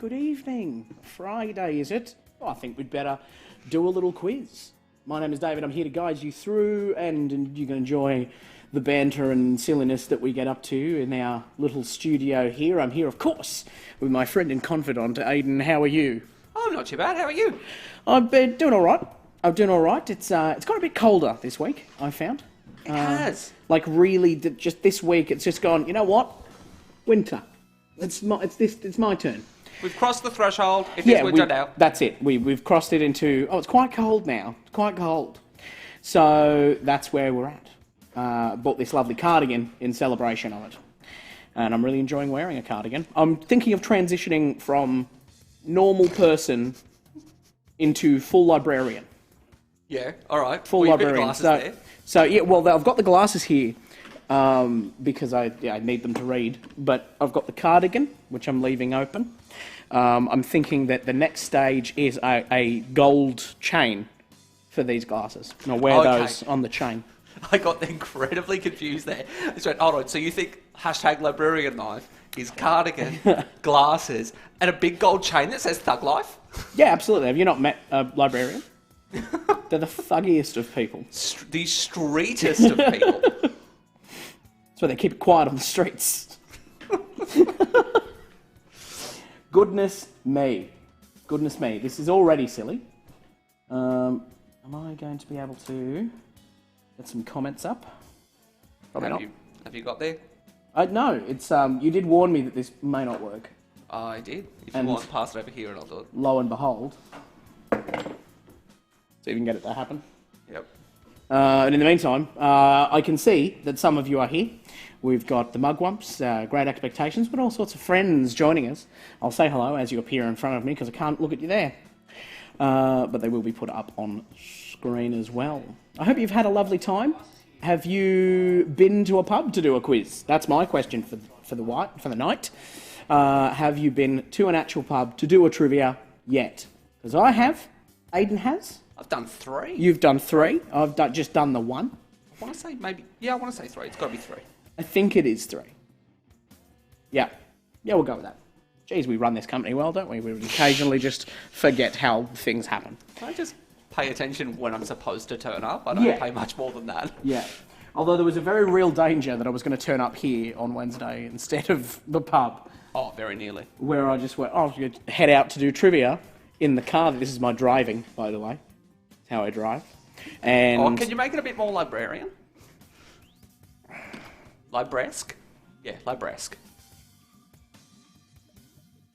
Good evening. Friday, is it? Oh, I think we'd better do a little quiz. My name is David. I'm here to guide you through, and you can enjoy the banter and silliness that we get up to in our little studio here. I'm here, of course, with my friend and confidant, Aidan. How are you? I'm not too bad. How are you? I've been doing all right. I'm doing all right. It's got a bit colder this week, I found. It has. Like really, just this week, it's just gone. You know what? Winter. It's my turn. We've crossed the threshold. It is winter now. That's it. We've crossed it into. Oh, it's quite cold now. It's quite cold. So that's where we're at. Bought this lovely cardigan in celebration of it, and I'm really enjoying wearing a cardigan. I'm thinking of transitioning from normal person into full librarian. Yeah. All right. Full librarian. So yeah. Well, I've got the glasses here. Because I need them to read. But I've got the cardigan, which I'm leaving open. I'm thinking that the next stage is a gold chain for these glasses. And I'll wear those on the chain. I got incredibly confused there. I just went, hold on, so you think hashtag librarian life is cardigan, glasses, and a big gold chain that says thug life? Yeah, absolutely. Have you not met a librarian? They're the thuggiest of people. The streetest of people. That's why they keep it quiet on the streets. Goodness me. Goodness me. This is already silly. Am I going to be able to get some comments up? Probably not. Have you got there? No, it's you did warn me that this may not work. I did. If you want, pass it over here and I'll do it. Lo and behold. So you can get it to happen. Yep. And in the meantime, I can see that some of you are here. We've got the Mugwumps, Great Expectations, but all sorts of friends joining us. I'll say hello as you appear in front of me because I can't look at you there. But they will be put up on screen as well. I hope you've had a lovely time. Have you been to a pub to do a quiz? That's my question for the night. Have you been to an actual pub to do a trivia yet? Because I have. Aidan has. I've done 3. You've done 3. I've just done the 1. I want to say maybe... Yeah, I want to say 3. It's got to be 3. I think it is 3. Yeah. Yeah, we'll go with that. Geez, we run this company well, don't we? We occasionally just forget how things happen. I just pay attention when I'm supposed to turn up. I don't pay much more than that. Yeah. Although there was a very real danger that I was going to turn up here on Wednesday instead of the pub. Oh, very nearly. Where I just went, I'm going to head out to do trivia in the car. This is my driving, by the way. That's how I drive. And can you make it a bit more librarian? Libresque? Yeah, libresque.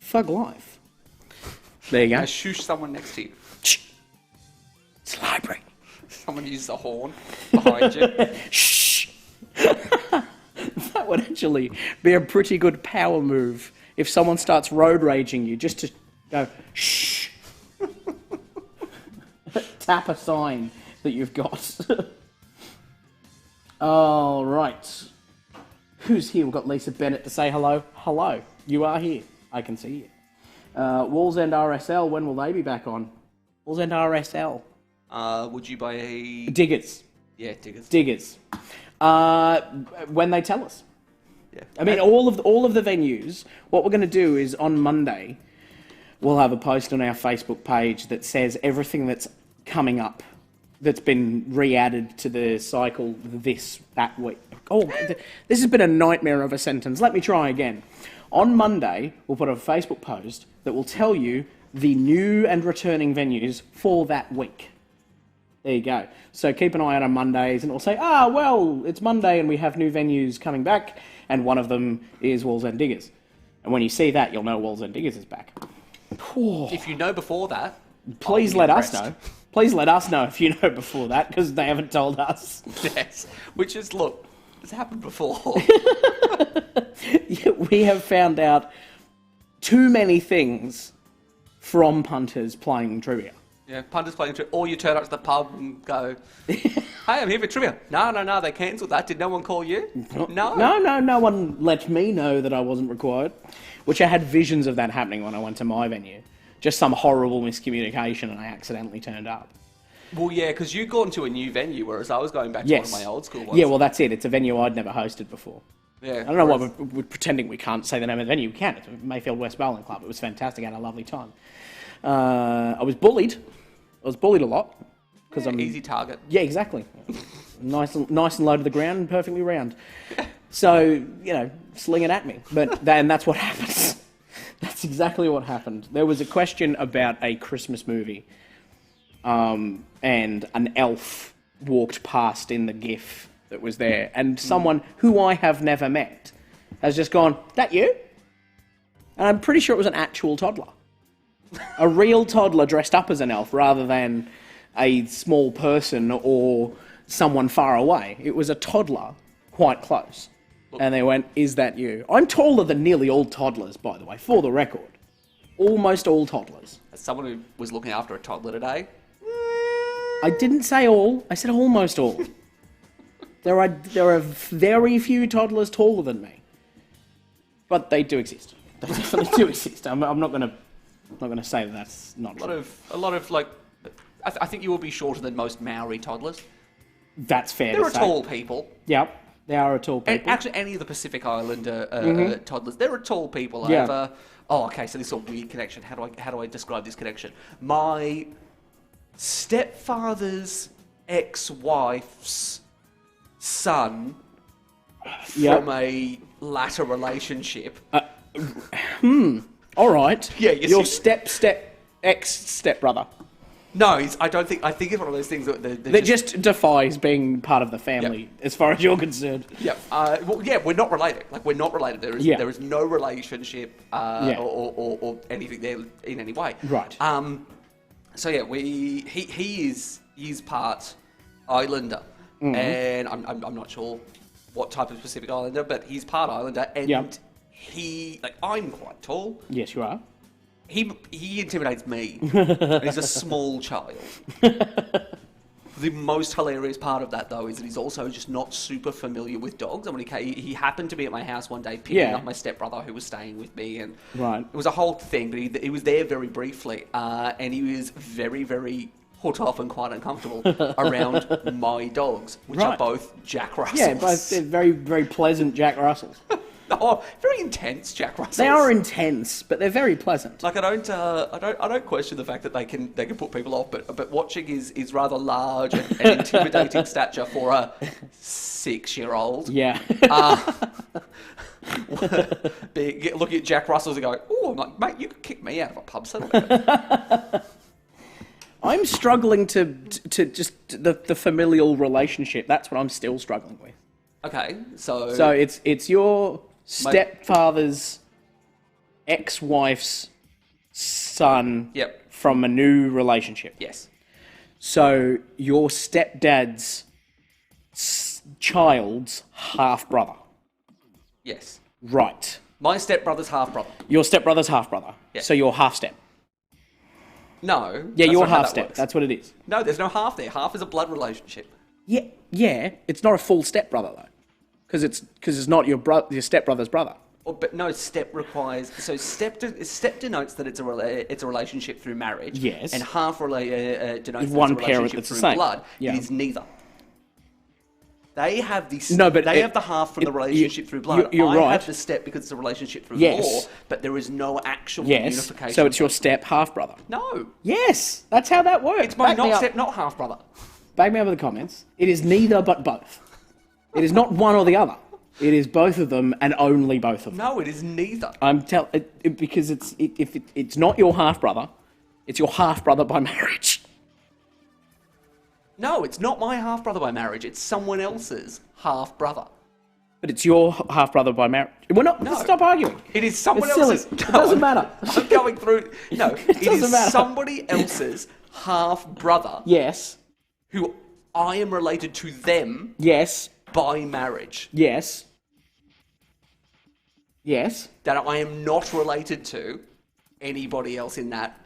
Thug life. There you go. Now shush someone next to you. Shh. It's a library. Someone uses a horn behind you. Shh. That would actually be a pretty good power move if someone starts road raging you, just to go, shh. Tap a sign that you've got. All right. Who's here? We've got Lisa Bennett to say hello. Hello. You are here. I can see you. Walls End RSL, when will they be back on? Walls End RSL. Would you buy a... Diggers. Yeah, Diggers. Diggers. When they tell us. Yeah. I mean, all of the venues, what we're going to do is on Monday, we'll have a post on our Facebook page that says everything that's coming up that's been re-added to the cycle that week. Oh, this has been a nightmare of a sentence. Let me try again. On Monday, we'll put a Facebook post that will tell you the new and returning venues for that week. There you go. So keep an eye out on Mondays and it will say, well, it's Monday and we have new venues coming back, and one of them is Walls End Diggers. And when you see that, you'll know Walls End Diggers is back. If you know before that, please let us know. Please let us know if you know before that, because they haven't told us. Yes, which is, look, it's happened before. We have found out too many things from punters playing trivia. Yeah, punters playing trivia. Or you turn up to the pub and go, hey, I'm here for trivia. No, they cancelled that. Did no one call you? No. No one let me know that I wasn't required, which I had visions of that happening when I went to my venue. Just some horrible miscommunication and I accidentally turned up. Well, yeah, because you'd gone to a new venue, whereas I was going back to one of my old school ones. Yeah, well, that's it. It's a venue I'd never hosted before. Yeah. I don't know why we're pretending we can't say the name of the venue. We can. It's Mayfield West Bowling Club. It was fantastic. I had a lovely time. I was bullied. I was bullied a lot. Because I'm easy target. Yeah, exactly. nice and low to the ground and perfectly round. So, sling it at me. But then that's what happens. That's exactly what happened. There was a question about a Christmas movie, and an elf walked past in the GIF that was there, and someone who I have never met has just gone, "That you?" And I'm pretty sure it was an actual toddler. A real toddler dressed up as an elf rather than a small person or someone far away. It was a toddler quite close. And they went, "Is that you?" I'm taller than nearly all toddlers, by the way, for the record. Almost all toddlers. As someone who was looking after a toddler today... I didn't say all, I said almost all. There are very few toddlers taller than me. But they do exist. They definitely do exist. I'm not gonna say that's not true. A lot of like... I think you will be shorter than most Maori toddlers. That's fair to say. They're tall people. Yep. They are a tall people. And actually, any of the Pacific Islander toddlers, they're a tall people. Yeah. Okay, so this is a weird connection. How do I describe this connection? My stepfather's ex-wife's son from a latter relationship. All right. Yeah, your ex-stepbrother. No, I think it's one of those things that just defies being part of the family, as far as you're concerned. Yeah. We're not related. Like, we're not related. There is no relationship or anything there in any way. Right. So yeah, he's part Islander, and I'm not sure what type of Pacific Islander, but he's part Islander, and I'm quite tall. Yes, you are. He intimidates me. And he's a small child. The most hilarious part of that, though, is that he's also just not super familiar with dogs. And when he happened to be at my house one day picking up my stepbrother who was staying with me, and it was a whole thing. But he was there very briefly, and he was very, very put off and quite uncomfortable around my dogs, which are both Jack Russells. Yeah, both they're very, very pleasant Jack Russells. Oh, very intense Jack Russells. They are intense, but they're very pleasant. Like, I don't question the fact that they can put people off, but watching his rather large and intimidating stature for a 6-year-old. Yeah. Looking at Jack Russells and going, "Oh, I'm like, mate, you could kick me out of a pub settle." I'm struggling to just the familial relationship. That's what I'm still struggling with. Okay, so it's your stepfather's ex-wife's son from a new relationship. Yes. So your stepdad's child's half-brother. Yes. Right. My stepbrother's half-brother. Your stepbrother's half-brother. Yeah. So you're half-step. No. Yeah, you're half-step. That's what it is. No, there's no half there. Half is a blood relationship. Yeah. It's not a full stepbrother, though. Because it's not your stepbrother's brother. But no, step requires... So step denotes that it's a relationship through marriage. Yes. And half denotes that it's a relationship through blood. Yeah. It is neither. They have the have the half from the relationship through blood. You're right. I have the step because it's a relationship through law, but there is no actual unification. So it's your step half-brother. No. Yes, that's how that works. It's my step, not half-brother. Back me up in the comments. It is neither but both. It is not one or the other. It is both of them and only both of them. No, it is neither. Because it's not your half-brother, it's your half-brother by marriage. No, it's not my half-brother by marriage. It's someone else's half-brother. But it's your half-brother by marriage. We're not... No. Stop arguing. It is someone it's else's... Silly. It doesn't matter. I'm going through... No, it is matter. somebody else's half-brother... Yes. ...who I am related to them... Yes. ...by marriage. Yes. Yes. That I am not related to anybody else in that...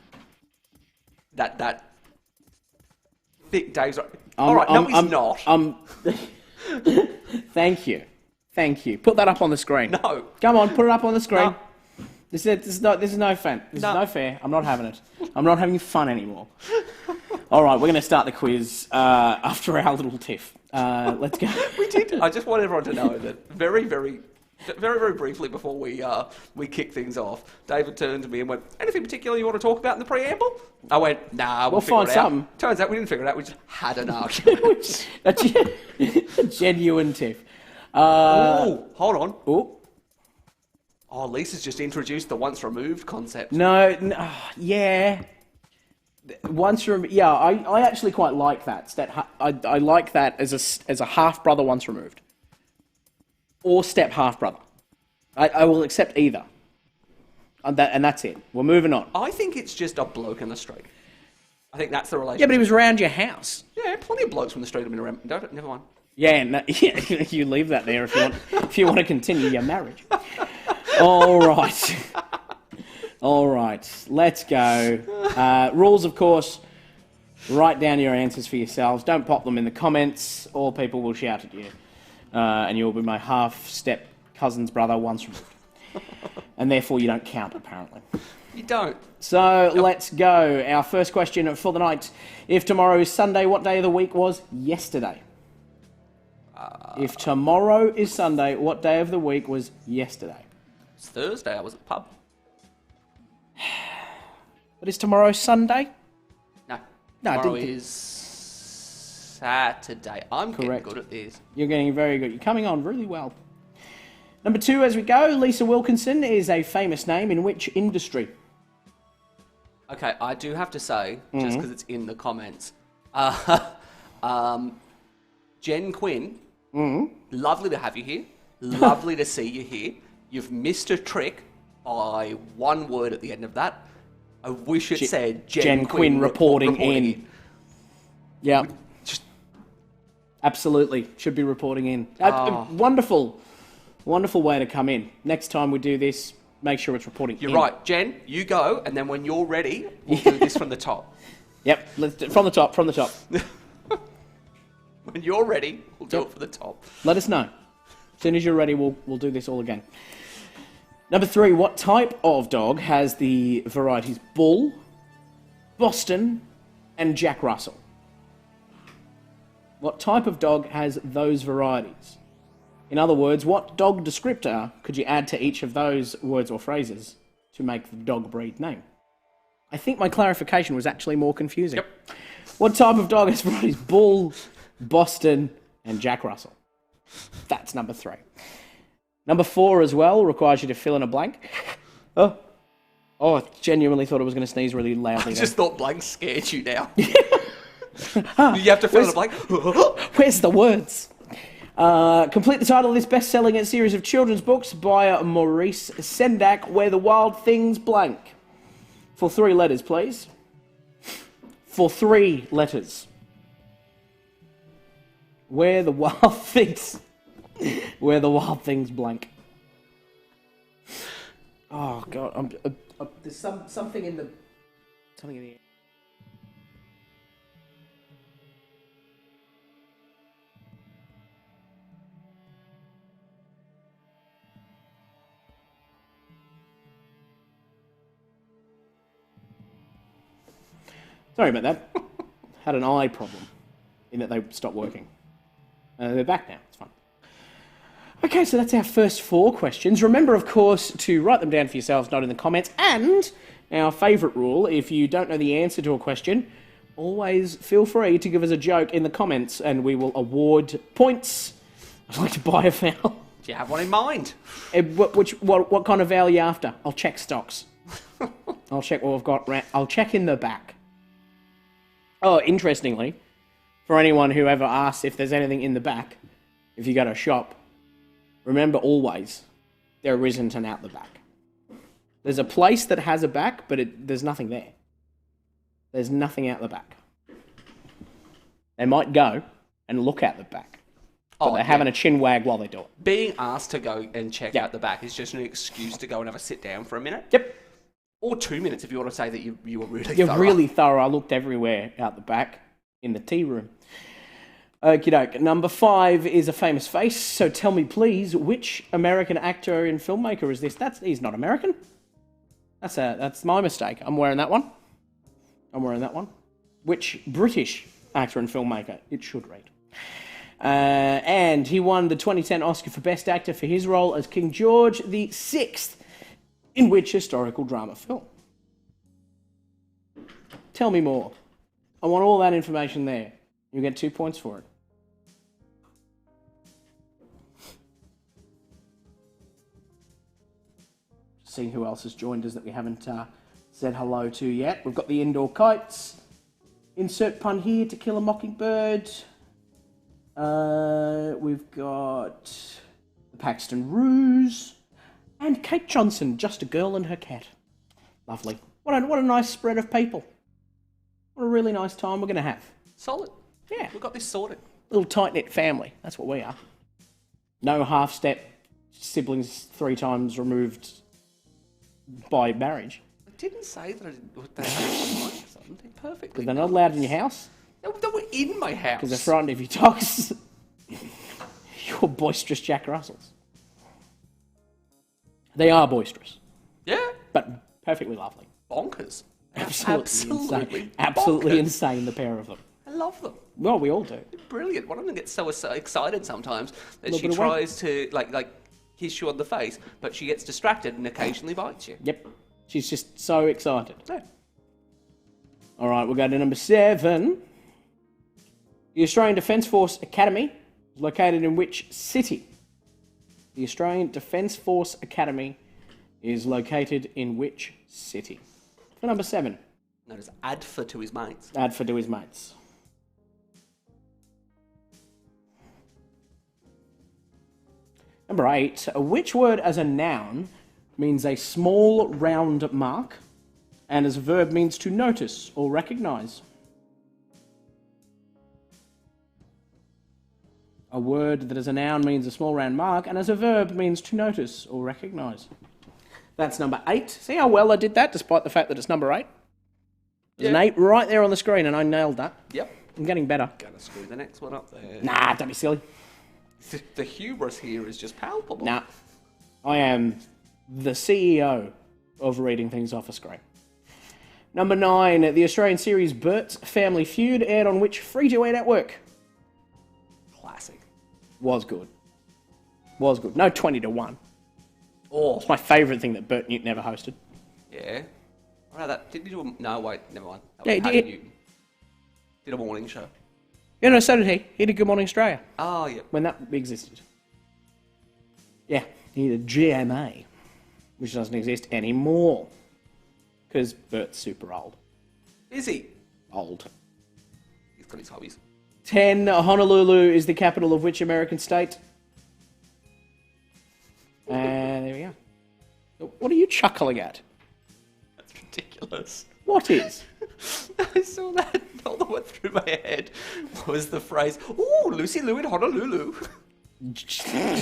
Dave's right. All right, no, he's not. Thank you. Put that up on the screen. No. Come on, put it up on the screen. No. This is no fun. This is no fair. I'm not having it. I'm not having fun anymore. All right, we're going to start the quiz after our little tiff. Let's go. We did. I just want everyone to know that very, very Very, very briefly before we kick things off, David turned to me and went, anything particular you want to talk about in the preamble? I went, nah, we'll find figure it out. something. Turns out we didn't figure it out, we just had an argument. A genuine tiff. Oh, hold on. Oh, Oh, Lisa's just introduced the once removed concept. no, yeah. I actually quite like that. I like that as a half brother once removed, or step half brother. I will accept either, and that's it. We're moving on. I think it's just a bloke in the street. I think that's the relationship. Yeah, but he was around your house. Yeah, plenty of blokes from the street have been around. No, never mind. Yeah, you leave that there if you want to continue your marriage. All right, let's go. Rules, of course. Write down your answers for yourselves. Don't pop them in the comments, or people will shout at you, and you'll be my half-step cousin's brother once removed, and therefore you don't count apparently. You don't. So let's go. Our first question for the night: if tomorrow is Sunday, what day of the week was yesterday? If tomorrow is Sunday, what day of the week was yesterday? It's Thursday. I was at the pub. But is tomorrow Sunday? No. No, Tomorrow is Saturday. I'm Correct. getting good at this. You're getting very good. You're coming on really well. Number 2 as we go, Lisa Wilkinson is a famous name in which industry? Okay, I do have to say, just because it's in the comments, Jen Quinn, lovely to have you here. Lovely to see you here. You've missed a trick by one word at the end of that. I wish it said Jen Quinn reporting in. Yeah. Just Absolutely. Should be reporting in. Wonderful way to come in. Next time we do this, make sure it's reporting in. You're right. Jen, you go, and then when you're ready, we'll do this from the top. Yep. From the top. When you're ready, we'll do it from the top. Let us know. As soon as you're ready, we'll do this all again. Number 3, what type of dog has the varieties Bull, Boston, and Jack Russell? What type of dog has those varieties? In other words, what dog descriptor could you add to each of those words or phrases to make the dog breed name? I think my clarification was actually more confusing. Yep. What type of dog has varieties Bull, Boston, and Jack Russell? That's number 3. Number 4 as well requires you to fill in a blank. Oh, I genuinely thought I was going to sneeze really loudly. I just thought blank scared you now. Ah, You have to fill in a blank. Where's the words? Complete the title of this best-selling series of children's books by Maurice Sendak, Where the Wild Things blank. For 3 letters, please. For 3 letters. Where the wild things blank. Oh God, there's something in the air. Sorry about that. Had an eye problem in that they stopped working. They're back now. It's fine. Okay, so that's our first 4 questions. Remember, of course, to write them down for yourselves, not in the comments. And our favourite rule, if you don't know the answer to a question, always feel free to give us a joke in the comments and we will award points. I'd like to buy a fowl. Do you have one in mind? What kind of fowl are you after? I'll check stocks. I'll check what we've got. I'll check in the back. Oh, interestingly, for anyone who ever asks if there's anything in the back, if you go to a shop, remember always, there isn't an out the back. There's a place that has a back, but there's nothing there. There's nothing out the back. They might go and look out the back, but they're having a chin wag while they do it. Being asked to go and check out the back is just an excuse to go and have a sit down for a minute. Yep. Or 2 minutes if you want to say that you were really You're thorough. really thorough. I looked everywhere out the back in the tea room. Okie doke. Number 5 is a famous face. So tell me, please, which American actor and filmmaker is this? He's not American. That's my mistake. I'm wearing that one. Which British actor and filmmaker? It should read. And he won the 2010 Oscar for Best Actor for his role as King George VI in which historical drama film? Tell me more. I want all that information there. You get 2 points for it. Seeing who else has joined us that we haven't said hello to yet. We've got the Indoor Kites. Insert pun here, To Kill a Mockingbird. We've got the Paxton Ruse. And Kate Johnson, Just a Girl and Her Cat. Lovely. What a nice spread of people. What a really nice time we're going to have. Solid. Yeah. We've got this sorted. Little tight-knit family. That's what we are. No half-step siblings 3 times removed by marriage. I didn't say that I didn't. They had something perfectly. Because they're not allowed in your house. They were in my house. Because they're frightened of your dogs. You're boisterous Jack Russells. They are boisterous. Yeah. But perfectly lovely. Bonkers. Absolutely insane. Bonkers. Absolutely insane, the pair of them. I love them. Well, we all do. They're brilliant. One of them gets so excited sometimes that she bit of tries to like kiss you on the face, but she gets distracted and occasionally bites you. Yep. She's just so excited. Yeah. All right, we'll go to number 7. The Australian Defence Force Academy is located in which city? The Australian Defence Force Academy is located in which city? For number 7. Known as Adfer to his mates. Adfer to his mates. Number 8. Which word as a noun means a small round mark and as a verb means to notice or recognise? A word that as a noun means a small round mark and as a verb means to notice or recognise. That's number 8. See how well I did that despite the fact that it's number 8? There's an 8 right there on the screen and I nailed that. Yep. I'm getting better. Gonna screw the next one up there. Nah, don't be silly. The hubris here is just palpable. Nah. I am the CEO of reading things off a screen. Number 9. The Australian series Bert's Family Feud aired on which free-to-air network? Classic. Was good. Was good. No 20-1. Oh. It's my favourite thing that Bert Newton ever hosted. Yeah. I know that. Did he do a... No, wait. Never mind. That Yeah, was he Paddy did. Newton. Did a morning show. Yeah, no, so did he. He did Good Morning Australia Oh, yeah. when that existed. Yeah, he did GMA, which doesn't exist anymore. Because Bert's super old. Is he? Old. He's got his hobbies. 10. Honolulu is the capital of which American state? And there we go. What are you chuckling at? That's ridiculous. What is? I saw that. All that went through my head was the phrase, "Ooh, Lucy Lou in Honolulu."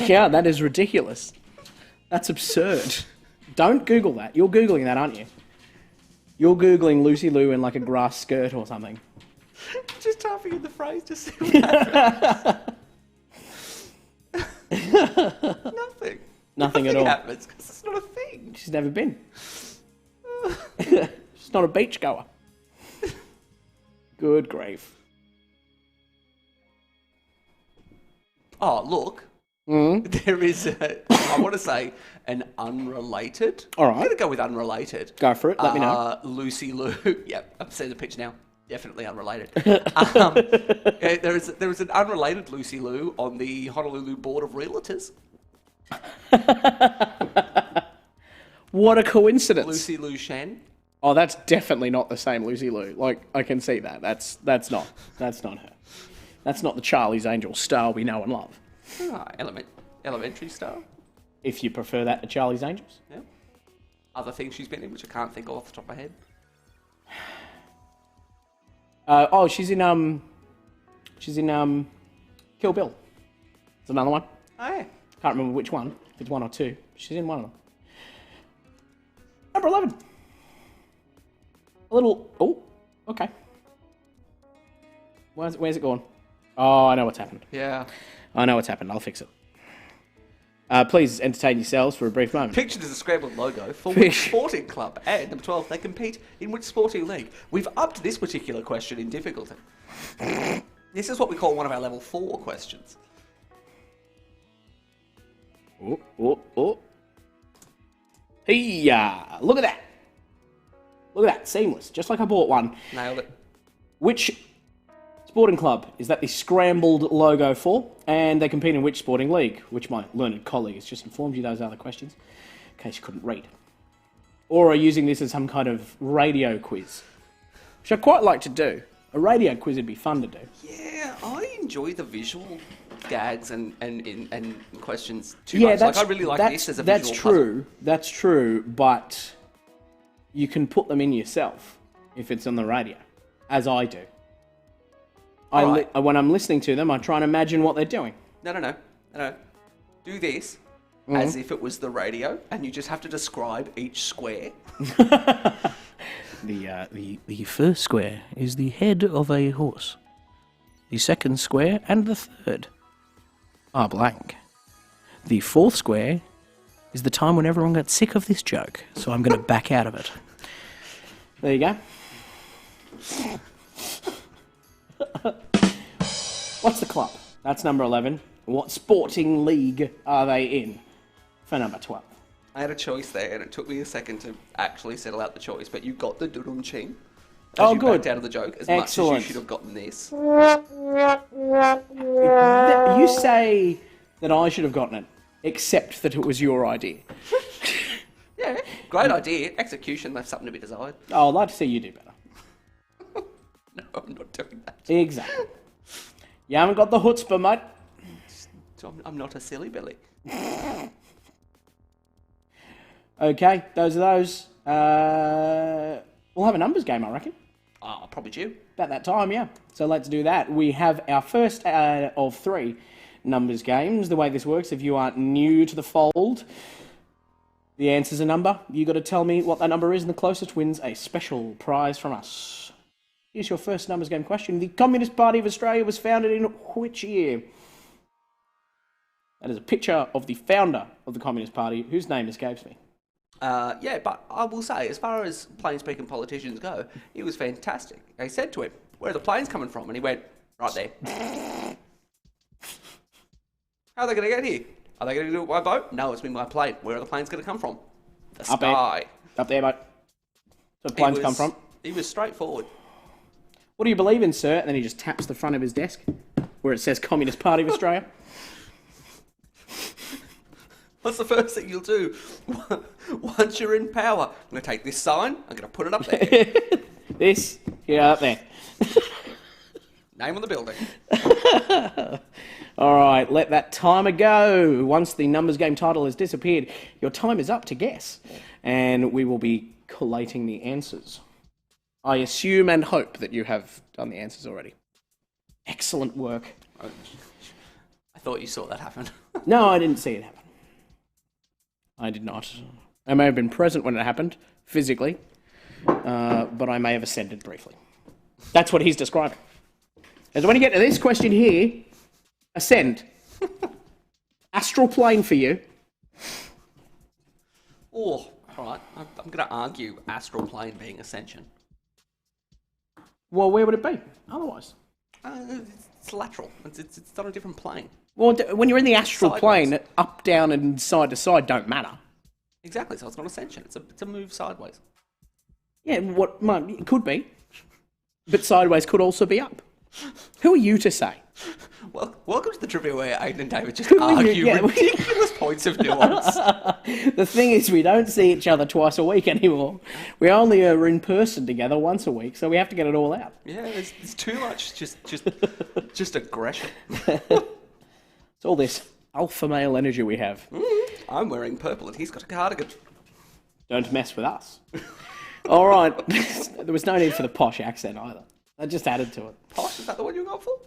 Yeah, that is ridiculous. That's absurd. Don't Google that. You're Googling that, aren't you? You're Googling Lucy Lou in like a grass skirt or something. Just typing in the phrase to see what happens. Nothing. Nothing at all. Happens because it's not a thing. She's never been. She's not a beach goer. Good grief. Oh, look. There is, I want to say, an unrelated. All right. I'm going to go with unrelated. Go for it. Let me know. Lucy Lou. Yep, I've seen the picture now. Definitely unrelated. There is an unrelated Lucy Lou on the Honolulu Board of Realtors. What a coincidence. Lucy Lou Shen. Oh, that's definitely not the same Lucy Lou. Like, I can see that. That's not her. That's not the Charlie's Angels star we know and love. Elementary star. If you prefer that to Charlie's Angels. Yeah. Other things she's been in, which I can't think of off the top of my head. She's in Kill Bill. There's another one. Oh, yeah. Can't remember which one. If it's 1 or 2. She's in one of them. Number 11. A little... Oh, okay. Where's it going? Oh, I know what's happened. Yeah. I know what's happened. I'll fix it. Please entertain yourselves for a brief moment. Pictured as a scrambled logo for which sporting club? And number 12, they compete in which sporting league? We've upped this particular question in difficulty. This is what we call one of our level 4 questions. Oh. Hey-ya! Look at that. Look at that. Seamless. Just like I bought one. Nailed it. Which sporting club is that the scrambled logo for? And they compete in which sporting league? Which my learned colleague has just informed you those other questions, in case you couldn't read. Or are using this as some kind of radio quiz, which I'd quite like to do. A radio quiz would be fun to do. Yeah, I enjoy the visual gags and questions too much. Like, I really like this as a visual puzzle. That's true, but you can put them in yourself if it's on the radio, as I do. When I'm listening to them, I try and imagine what they're doing. No. Do this as if it was the radio, and you just have to describe each square. The first square is the head of a horse. The second square and the third are blank. The fourth square is the time when everyone got sick of this joke, so I'm going to back out of it. There you go. What's the club? That's number 11. What sporting league are they in for number 12? I had a choice there, and it took me a second to actually settle out the choice, but you got the dudum ching. Oh, you good. Backed out of the joke as Excellent. much as you should have gotten this. You say that I should have gotten it, except that it was your idea. Yeah, great idea. Execution left something to be desired. Oh, I'd like to see you do better. No, I'm not doing that. Exactly. You haven't got the chutzpah, mate. I'm not a silly Billy. Okay, those are those. We'll have a numbers game, I reckon. Probably due. About that time, yeah. So let's do that. We have our first of 3 numbers games. The way this works, if you aren't new to the fold, the answer's a number. You got to tell me what that number is, and the closest wins a special prize from us. Here's your first numbers game question. The Communist Party of Australia was founded in which year? That is a picture of the founder of the Communist Party, whose name escapes me. Yeah, but I will say, as far as plain-speaking politicians go, he was fantastic. They said to him, "Where are the planes coming from?" And he went, "Right there." How are they going to get here? Are they going to do it by boat? No, it's been by plane. Where are the planes going to come from? The sky. Up there, mate. So planes come from. He was straightforward. What do you believe in, sir? And then he just taps the front of his desk where it says Communist Party of Australia. What's the first thing you'll do? Once you're in power, I'm going to take this sign, I'm going to put it up there. This, yeah, up there. Name on the building. All right, let that timer go. Once the numbers game title has disappeared, your time is up to guess. And we will be collating the answers. I assume and hope that you have done the answers already. Excellent work. I thought you saw that happen. No, I didn't see it happen. I did not. I may have been present when it happened, physically, but I may have ascended briefly. That's what he's describing. And when you get to this question here, ascend. Astral plane for you. Oh, all right. I'm going to argue astral plane being ascension. Well, where would it be otherwise? It's lateral. It's on a different plane. Well, when you're in the astral Sideways. plane, up, down, and side to side don't matter. Exactly, so it's not ascension. It's a move sideways. Yeah, it could be. But sideways could also be up. Who are you to say? Well, welcome to the trivia where Aiden and David just Who are you? argue Yeah, ridiculous points of nuance. The thing is, we don't see each other twice a week anymore. We only are in person together once a week, so we have to get it all out. Yeah, there's too much just aggression. It's all this alpha male energy we have. I'm wearing purple and he's got a cardigan. Don't mess with us. All right. There was no need for the posh accent either. I just added to it. Posh, is that the one you got for?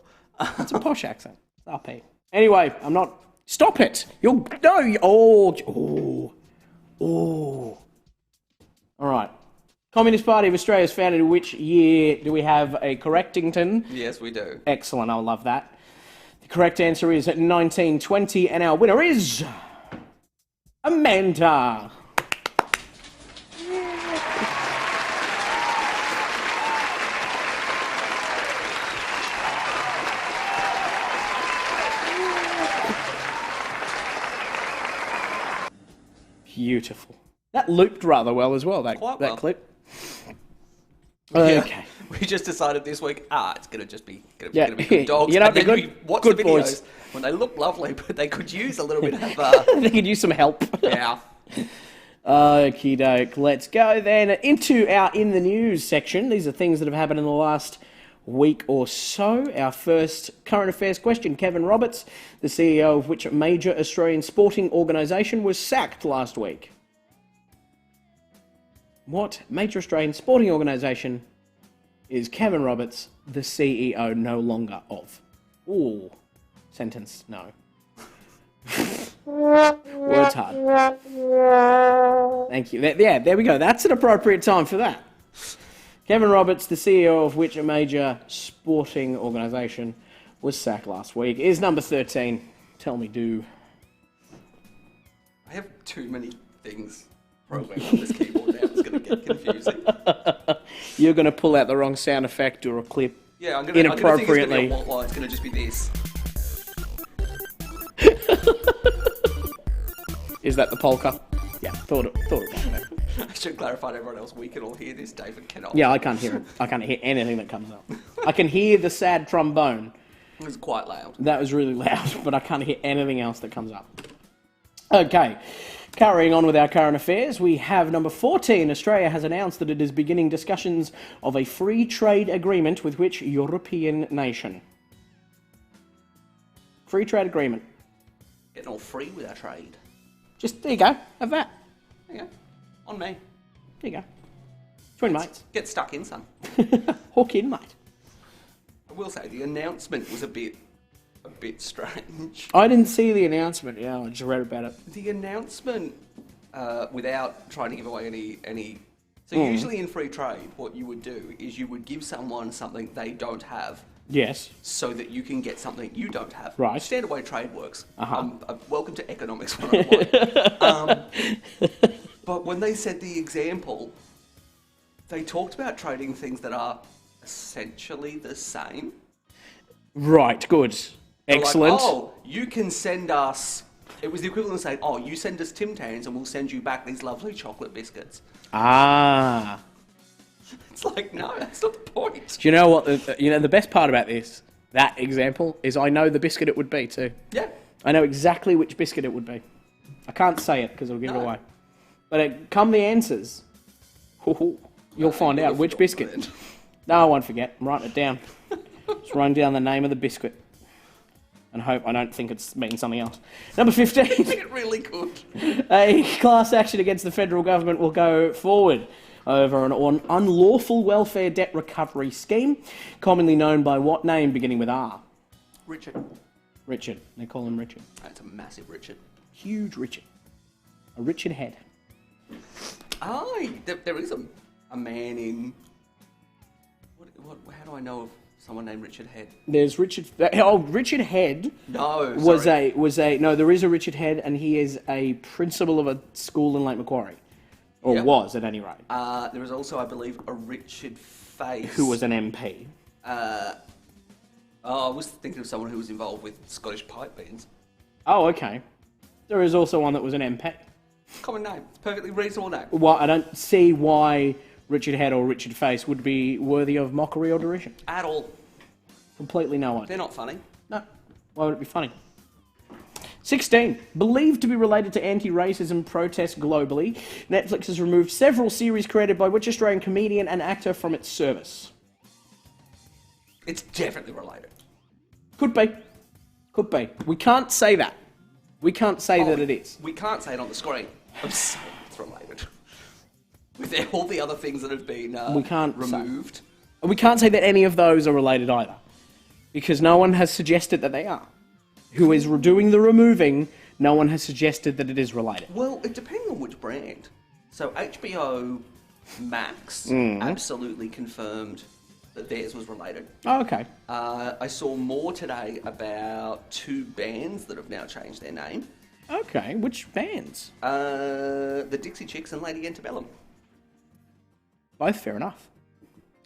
It's a posh accent. Up here. Anyway, I'm not... Stop it! You'll... No! Oh. All right. Communist Party of Australia was founded in which year? Do we have a correctington? Yes, we do. Excellent. I love that. The correct answer is 1920, and our winner is... Amanda. Beautiful. That looped rather well as well, that Quite well. clip. Yeah. Okay. We just decided this week, it's going to just be Yeah. gonna be good dogs. You know, and then good- we watch good the videos boys. when they look lovely, but they could use a little bit of, They could use some help. yeah. Okie doke. Let's go then into our In the News section. These are things that have happened in the last week or so. Our first current affairs question. Kevin Roberts, the CEO of which major Australian sporting organisation, was sacked last week? What major Australian sporting organisation is Kevin Roberts the CEO no longer of? Ooh. Sentence, no. Words hard. Thank you. There we go. That's an appropriate time for that. Kevin Roberts, the CEO of which major sporting organisation, was sacked last week, is number 13. Tell me, do. I have too many things programmed on this keyboard now. It's going to get confusing. You're going to pull out the wrong sound effect or a clip. Yeah, I'm going to Inappropriately. think it's going to just be this. Is that the polka? Yeah, thought it was that. I should clarify to everyone else, we can all hear this, David cannot. Yeah, I can't hear it. I can't hear anything that comes up. I can hear the sad trombone. It was quite loud. That was really loud, but I can't hear anything else that comes up. Okay, carrying on with our current affairs, we have number 14. Australia has announced that it is beginning discussions of a free trade agreement with which European nation? Free trade agreement. Getting all free with our trade. Just, there you go, have that. There you go. On me. There you go. Twin mates. Get stuck in, son. Hook in, mate. I will say, the announcement was a bit strange. I didn't see the announcement, I just read about it. The announcement, without trying to give away any... So usually in free trade, what you would do is you would give someone something they don't have, Yes. so that you can get something you don't have. Right. Standard way trade works. Uh-huh. Welcome to Economics 101. But when they said the example, they talked about trading things that are essentially the same. Right, good. They're Excellent. Like, you can send us... It was the equivalent of saying, you send us Tim Tams and we'll send you back these lovely chocolate biscuits. Ah. It's like, no, that's not the point. Do you know what? The best part about that example, is I know the biscuit it would be too. Yeah. I know exactly which biscuit it would be. I can't say it because it'll give it No. away. But come the answers, you'll find out which biscuit. No, I won't forget. I'm writing it down. Just writing down the name of the biscuit. And hope I don't think it's means something else. Number 15. I think it really could. A class action against the federal government will go forward over an unlawful welfare debt recovery scheme, commonly known by what name beginning with R? Richard. Richard. They call him Richard. That's a massive Richard. Huge Richard. A Richard head. There is a man in... How do I know of someone named Richard Head? There's Richard... Richard Head No, was sorry. No, there is a Richard Head, and he is a principal of a school in Lake Macquarie. Or Yep. was, at any rate. There was also, I believe, a Richard Face. Who was an MP. I was thinking of someone who was involved with Scottish pipe bands. Oh, okay. There is also one that was an MP. Common name. It's a perfectly reasonable name. Well, I don't see why Richard Head or Richard Face would be worthy of mockery or derision. At all. Completely no idea. They're not funny. No. Why would it be funny? 16. Believed to be related to anti-racism protests globally, Netflix has removed several series created by which Australian comedian and actor from its service? It's definitely related. Could be. Could be. We can't say that. We can't say that it is. We can't say it on the screen. I'm saying it's related. With all the other things that have been We can't say. removed. And we can't say that any of those are related either. Because no one has suggested that they are. Who is doing the removing, no one has suggested that it is related. Well, it depends on which brand. So HBO Max absolutely confirmed that theirs was related. Oh, okay. I saw more today about two bands that have now changed their name. Okay, which bands? The Dixie Chicks and Lady Antebellum. Both fair enough.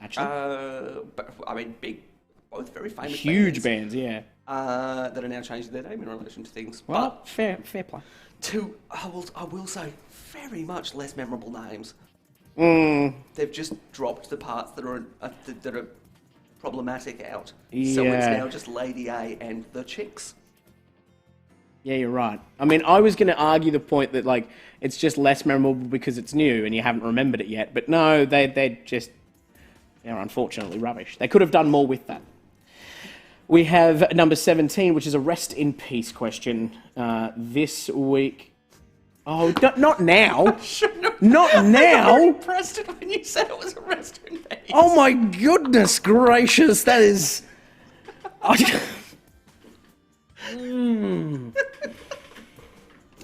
Actually. But, I mean, both very famous Huge bands, yeah. that are now changing their name in relation to things. Well, But fair play. two, I will say, very much less memorable names. They've just dropped the parts that are problematic out. So it's Yeah. now just Lady A and the chicks. Yeah, you're right. I mean, I was going to argue the point that, like, it's just less memorable because it's new and you haven't remembered it yet. But no, they're unfortunately rubbish. They could have done more with that. We have number 17, which is a rest in peace question. This week... Oh, not now. Not now. Pressed it when you said it was a rest in peace. Oh my goodness gracious, that is...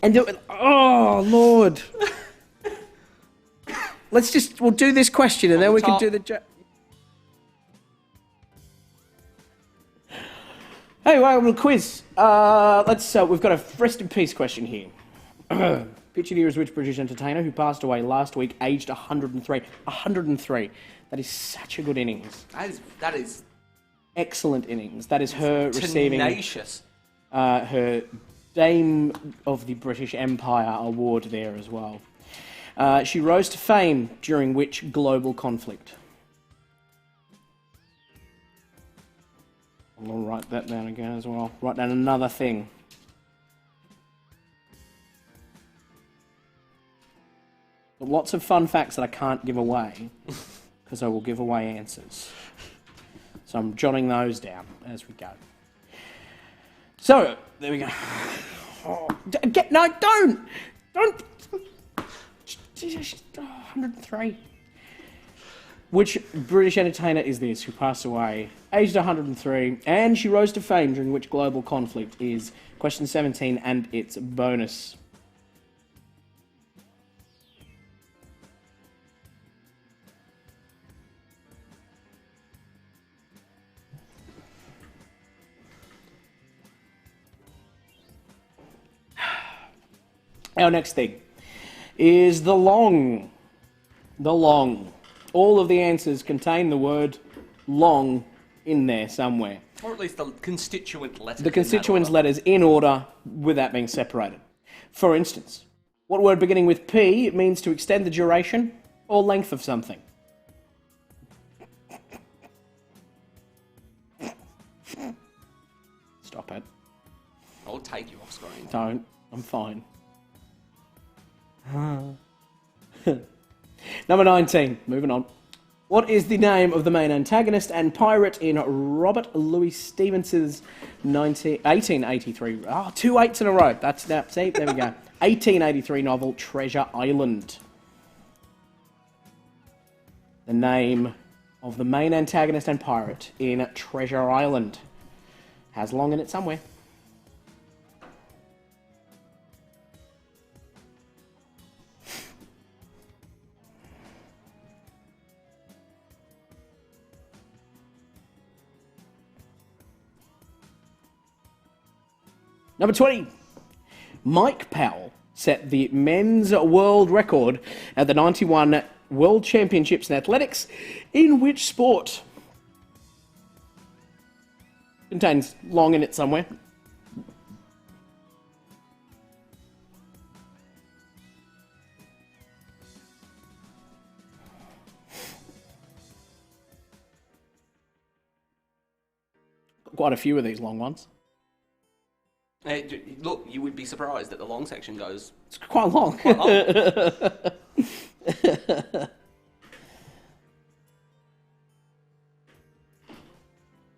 And oh Lord. We'll do this question and then we can do the... Hey, welcome to the quiz. We've got a rest in peace question here. Pictured here is which British entertainer who passed away last week, aged 103. 103. That is such a good innings. That is excellent innings. That is her receiving tenacious. Her Dame of the British Empire award there as well. She rose to fame during which global conflict? I'll write that down again as well. Write down another thing. But lots of fun facts that I can't give away because I will give away answers. So I'm jotting those down as we go. So, there we go. Oh, no, don't! 103. Which British entertainer is this who passed away, aged 103, and she rose to fame during which global conflict is question 17 and its bonus. Our next thing is the long. The long. All of the answers contain the word long in there somewhere. Or at least the constituent letters. The constituent letters in order without being separated. For instance, what word beginning with P means to extend the duration or length of something? Stop it. I'll take you off screen. Don't. I'm fine. Number 19. Moving on. What is the name of the main antagonist and pirate in Robert Louis Stevenson's 1883? Oh, 2 8s in a row. That's now. See, there we go. 1883 novel Treasure Island. The name of the main antagonist and pirate in Treasure Island has long in it somewhere. Number 20. Mike Powell set the men's world record at the 91 World Championships in Athletics. In which sport? Contains long in it somewhere. Quite a few of these long ones. Look, you would be surprised that the long section goes... It's quite long. Quite long.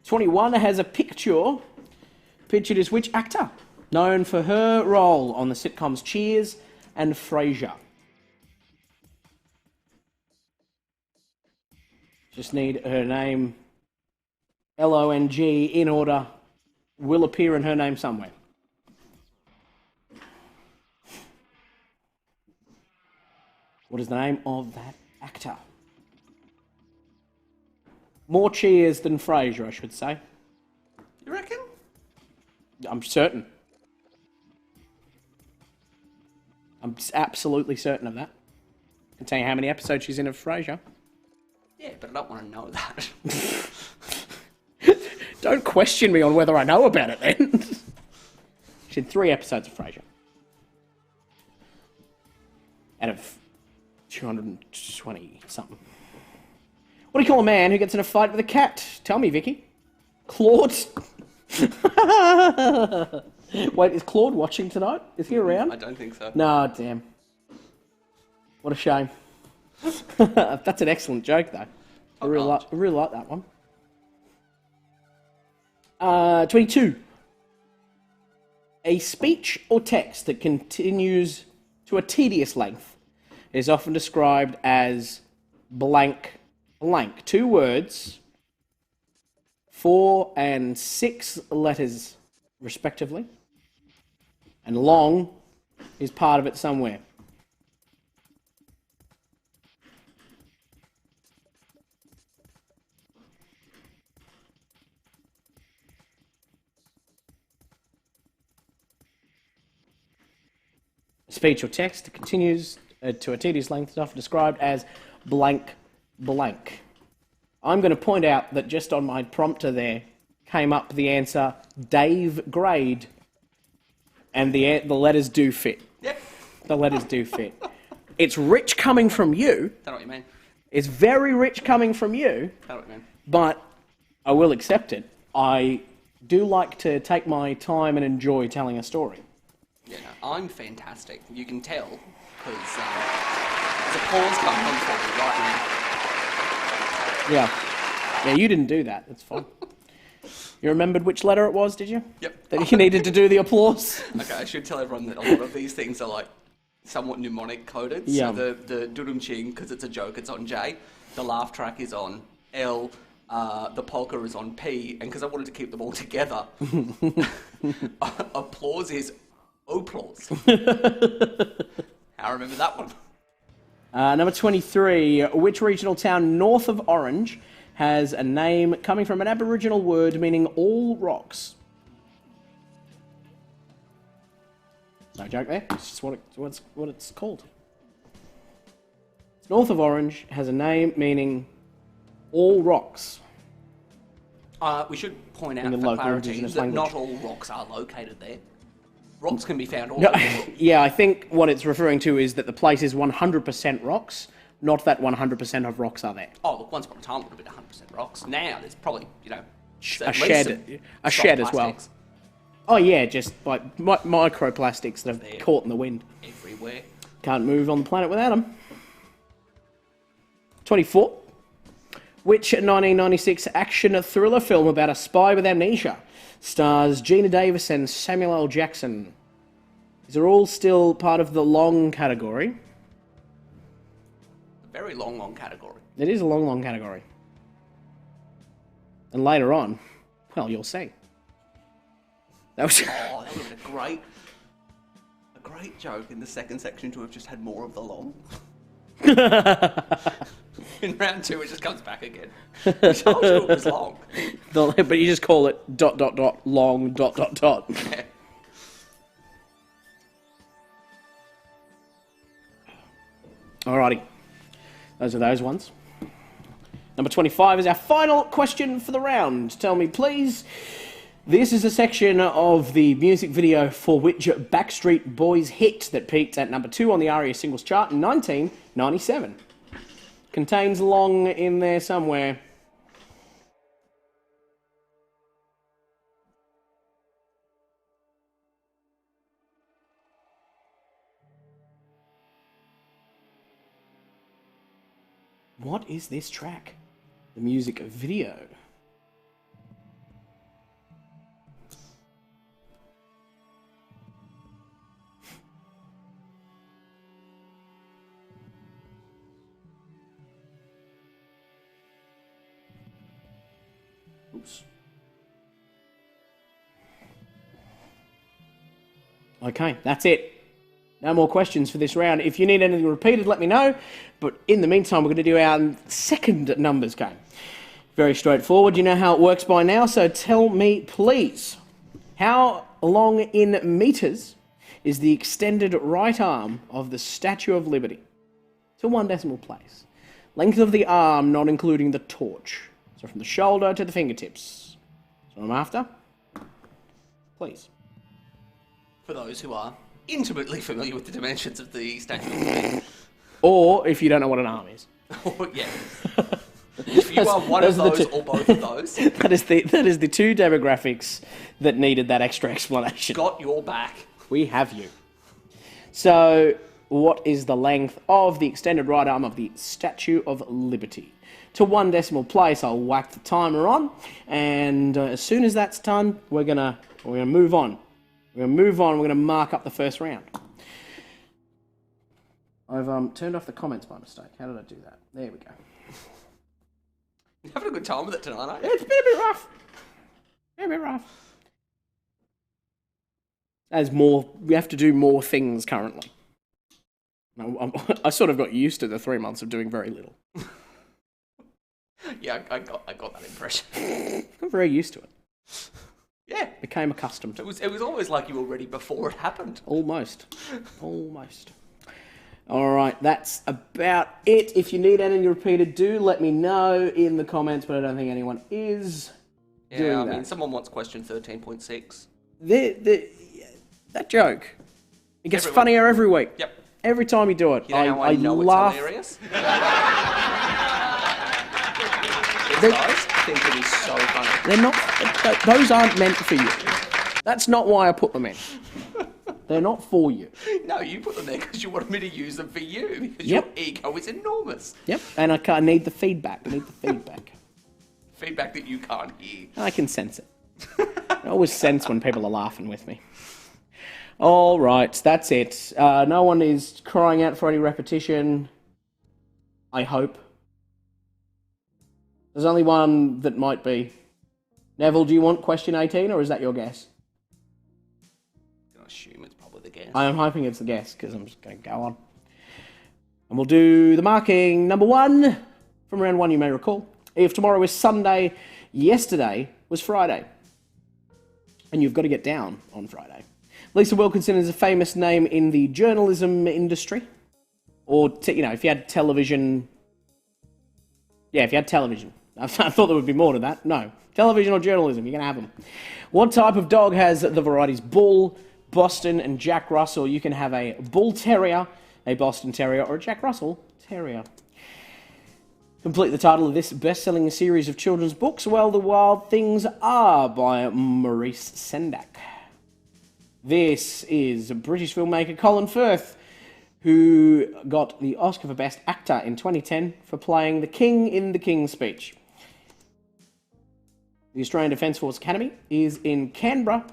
21 has a picture. Pictured is which actor? Known for her role on the sitcoms Cheers and Frasier. Just need her name. L-O-N-G in order. Will appear in her name somewhere. What is the name of that actor? More Cheers than Frasier, I should say. You reckon? I'm certain. I'm absolutely certain of that. I can tell you how many episodes she's in of Frasier. Yeah, but I don't want to know that. Don't question me on whether I know about it then. She's in 3 episodes of Frasier. out of 220 something. What do you call a man who gets in a fight with a cat? Tell me, Vicky. Claude? Wait, is Claude watching tonight? Is he around? I don't think so. No, damn. What a shame. That's an excellent joke, though. I really like that one. 22. A speech or text that continues to a tedious length is often described as blank blank. 2 words, 4 and 6 letters, respectively. And long is part of it somewhere. Speech or text that continues to a tedious length is often described as blank blank. I'm going to point out that just on my prompter there came up the answer Dave Grade, and the letters do fit. Yep. The letters do fit. It's rich coming from you. I know what you mean. It's very rich coming from you. I know what you mean. But I will accept it. I do like to take my time and enjoy telling a story. Yeah, no, I'm fantastic. You can tell, because there's a pause coming on for me right now. Yeah, you didn't do that. That's fine. You remembered which letter it was, did you? Yep. That you needed to do the applause? Okay, I should tell everyone that a lot of these things are like somewhat mnemonic coded. Yeah. So the dudum ching, because it's a joke, it's on J. The laugh track is on L. The polka is on P. And because I wanted to keep them all together, applause is applause. I remember that one. Number 23. Which regional town north of Orange has a name coming from an Aboriginal word meaning all rocks? No joke there. It's just what it's called. It's north of Orange, has a name meaning all rocks. We should point out In the for local clarity indigenous that language. not all rocks are located there. Rocks can be found all over the world. Yeah, I think what it's referring to is that the place is 100% rocks, not that 100% of rocks are there. Oh, look, once upon a time it would have been 100% rocks. Now there's probably, A at least shed some as well. plastics Oh yeah, just like microplastics that have caught in the wind. everywhere. Can't move on the planet without them. 24. Which 1996 action thriller film about a spy with amnesia stars Gina Davis and Samuel L. Jackson? These are all still part of the long category. A very long category. It is a long category. And later on, well, you'll see. That was... Oh, that would have been a great joke in the second section to have just had more of the long. In round 2, it just comes back again. I told you it was long. But you just call it ... long ... Yeah. Alrighty. Those are those ones. Number 25 is our final question for the round. Tell me, please. This is a section of the music video for which Backstreet Boys hit that peaked at number 2 on the ARIA singles chart in 1997. Contains long in there somewhere. What is this track? The music video. Oops. Okay, that's it. No more questions for this round. If you need anything repeated, let me know. But in the meantime, we're going to do our second numbers game. Very straightforward. You know how it works by now, so tell me, please. How long in metres is the extended right arm of the Statue of Liberty? To 1 decimal place. Length of the arm, not including the torch. So from the shoulder to the fingertips. That's what I'm after. Please. For those who are intimately familiar with the dimensions of the Statue of Liberty. Or if you don't know what an arm is. Yeah. If you are one of those or both of those, that is the two demographics that needed that extra explanation. got your back. We have you. So, what is the length of the extended right arm of the Statue of Liberty? To 1 decimal place, I'll whack the timer on, and as soon as that's done, we're gonna move on. We're gonna mark up the first round. I've turned off the comments by mistake. How did I do that? There we go. You're having a good time with it tonight, aren't you? It's been a bit rough. We have to do more things currently. I sort of got used to the 3 months of doing very little. Yeah, I got that impression. I'm very used to it. Yeah. Became accustomed. It was almost like you were ready before it happened. Almost. All right, that's about it. If you need anything repeated, do let me know in the comments, but I don't think anyone is doing that. I mean, someone wants question 13.6. That joke, it gets funnier every week. Yep. Every time you do it, you know I know laugh. It's hilarious. These guys think it is so funny. They're not. Those aren't meant for you. That's not why I put them in. They're not for you. No, you put them there because you wanted me to use them for you. Because Yep. your ego is enormous. Yep. And I need the feedback. Feedback that you can't hear. I can sense it. I always sense when people are laughing with me. All right, that's it. No one is crying out for any repetition. I hope. There's only one that might be. Neville, do you want question 18, or is that your guess? I assume it's probably the guess. I am hoping it's the guess, because I'm just going to go on. And we'll do the marking. Number 1, from round 1 you may recall. If tomorrow is Sunday, yesterday was Friday. And you've got to get down on Friday. Lisa Wilkinson is a famous name in the journalism industry. Or, if you had television... Yeah, if you had television. I thought there would be more to that. No. Television or journalism, you're going to have them. What type of dog has the varieties Bull, Boston, and Jack Russell? You can have a Bull Terrier, a Boston Terrier, or a Jack Russell Terrier. Complete the title of this best-selling series of children's books, Well, the Wild Things Are, by Maurice Sendak. This is British filmmaker Colin Firth, who got the Oscar for Best Actor in 2010 for playing the King in The King's Speech. The Australian Defence Force Academy is in Canberra.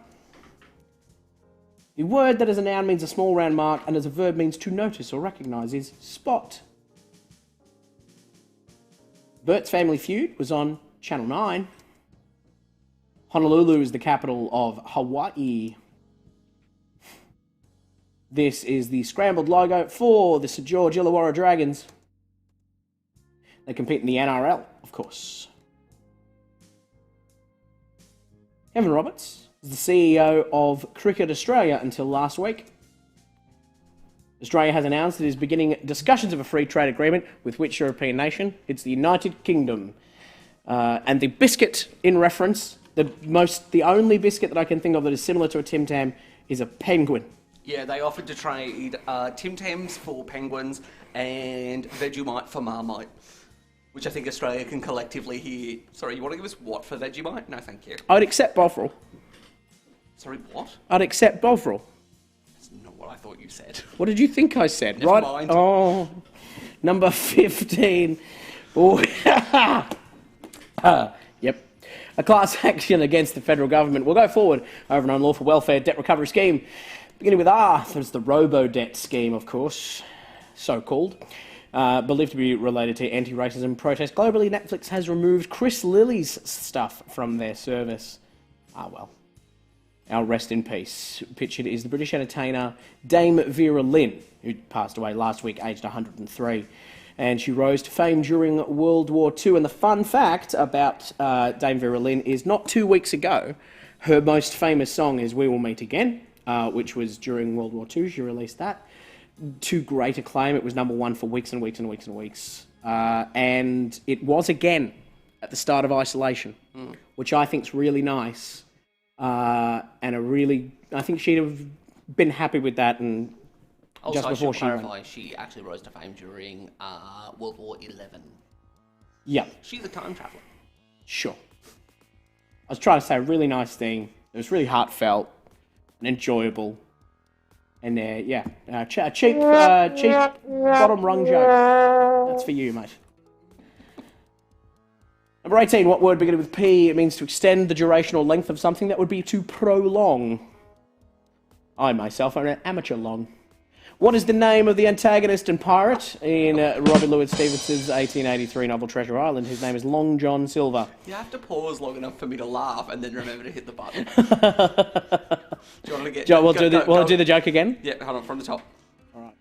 The word that as a noun means a small round mark and as a verb means to notice or recognise is spot. Bert's Family Feud was on Channel 9. Honolulu is the capital of Hawaii. This is the scrambled logo for the St George Illawarra Dragons. They compete in the NRL, of course. Kevin Roberts is the CEO of Cricket Australia until last week. Australia has announced it is beginning discussions of a free trade agreement with which European nation? It's the United Kingdom. And the biscuit in reference, the only biscuit that I can think of that is similar to a Tim Tam is a penguin. Yeah, they offered to trade Tim Tams for penguins and Vegemite for Marmite, which I think Australia can collectively hear. Sorry, you want to give us what for Vegemite? No, thank you. I'd accept Bovril. Sorry, what? I'd accept Bovril. That's not what I thought you said. What did you think I said? Never right? mind. Oh, number 15. Oh, yep. A class action against the federal government will go forward over an unlawful welfare debt recovery scheme. Beginning with R, there's the robo-debt scheme, of course, so-called. Believed to be related to anti-racism protests globally, Netflix has removed Chris Lilly's stuff from their service. Ah, well. Our rest in peace. Pictured is the British entertainer Dame Vera Lynn, who passed away last week, aged 103. And she rose to fame during World War II. And the fun fact about Dame Vera Lynn is not 2 weeks ago, her most famous song is We Will Meet Again, which was during World War II. She released that to great acclaim. It was number 1 for weeks and weeks and weeks and weeks. And it was again at the start of isolation, which I think is really nice. And I think she'd have been happy with that, and Also, just I before should she went. clarify, she actually rose to fame during World War XI. Yeah, She's a time traveler. sure. I was trying to say a really nice thing. It was really heartfelt and enjoyable. And cheap bottom rung joke. That's for you, mate. Number 18, what word beginning with P? It means to extend the duration or length of something. That would be to prolong. I myself am an amateur long. What is the name of the antagonist and pirate in Robert Louis Stevenson's 1883 novel Treasure Island? His name is Long John Silver. You have to pause long enough for me to laugh and then remember to hit the button. Do you want to get... We'll do the joke again? Yeah, hold on, from the top. All right.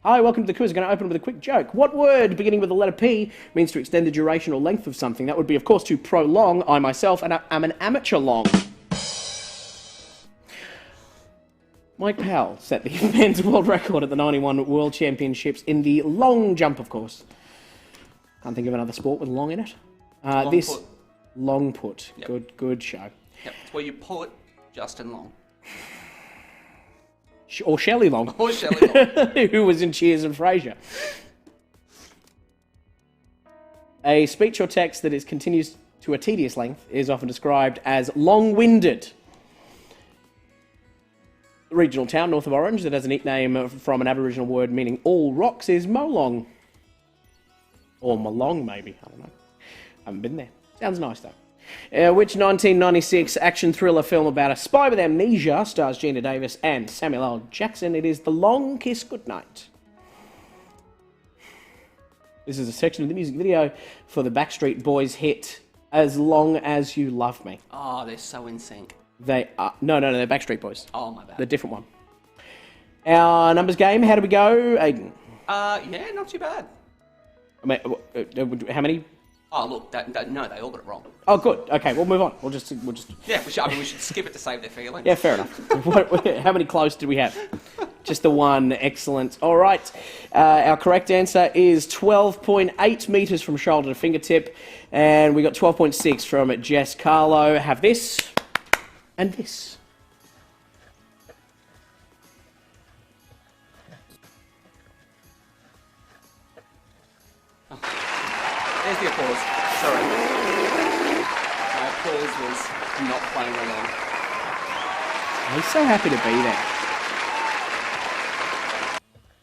Hi, welcome to the quiz. I'm going to open with a quick joke. What word beginning with the letter P means to extend the duration or length of something? That would be, of course, to prolong. I myself am an amateur long. Mike Powell set the men's world record at the 91 World Championships in the long jump, of course. Can't think of another sport with long in it. Put. Long put. Yep. Good show. Yep, it's where you put Justin Long. Or Shelley Long. Or Shelley Long. Who was in Cheers and Frasier. A speech or text that continues to a tedious length is often described as long-winded. The regional town north of Orange that has a nickname from an Aboriginal word meaning all rocks is Molong. Or Molong, maybe. I don't know. Haven't been there. Sounds nice, though. Which 1996 action thriller film about a spy with amnesia stars Gina Davis and Samuel L. Jackson? It is The Long Kiss Goodnight. This is a section of the music video for the Backstreet Boys hit As Long As You Love Me. Oh, they're so in sync. They are... No, they're Backstreet Boys. Oh, my bad. The different one. Our numbers game, how do we go, Aiden? Yeah, not too bad. I mean, how many? Oh, look, no, they all got it wrong. Oh, good. Okay, we'll move on. We'll just. Yeah, we should skip it to save their feelings. Yeah, fair enough. How many close did we have? Just the one. Excellent. All right. Our correct answer is 12.8 metres from shoulder to fingertip, and we got 12.6 from Jess Carlo. Have this and this. There's the applause. Sorry. My applause was not playing along. He's so happy to be there.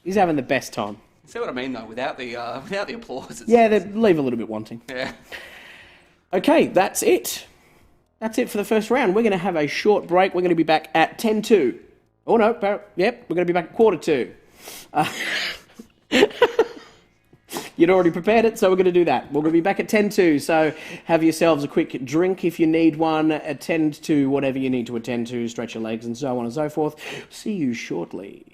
He's having the best time. See what I mean, though? Without the applause. Yeah, they leave a little bit wanting. Yeah. Okay, that's it. That's it for the first round. We're going to have a short break. We're going to be back at 10:02. Oh, no. Yep, we're going to be back at 1:45. You'd already prepared it, so we're going to do that. We're going to be back at 10:02, so have yourselves a quick drink if you need one. Attend to whatever you need to attend to, stretch your legs and so on and so forth. See you shortly.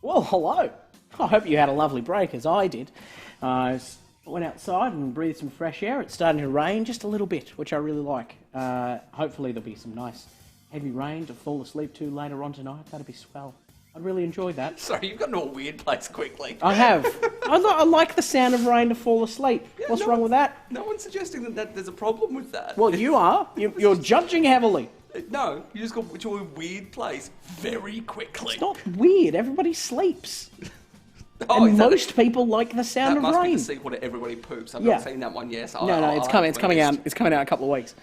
Well, hello. I hope you had a lovely break, as I did. I went outside and breathed some fresh air. It's starting to rain just a little bit, which I really like. Hopefully there'll be some nice heavy rain to fall asleep to later on tonight. That'd be swell. I'd really enjoy that. Sorry, you've gotten to a weird place quickly. I have. I like the sound of rain to fall asleep. Yeah, What's wrong with that? No one's suggesting that there's a problem with that. Well, you are. You're judging heavily. No, you just got to a weird place very quickly. It's not weird. Everybody sleeps. Oh, And most people like the sound that of must rain. be the sequel to Everybody Poops. I've Yeah. not seen that one yet. So No, it's coming. It's coming out. It's coming out in a couple of weeks.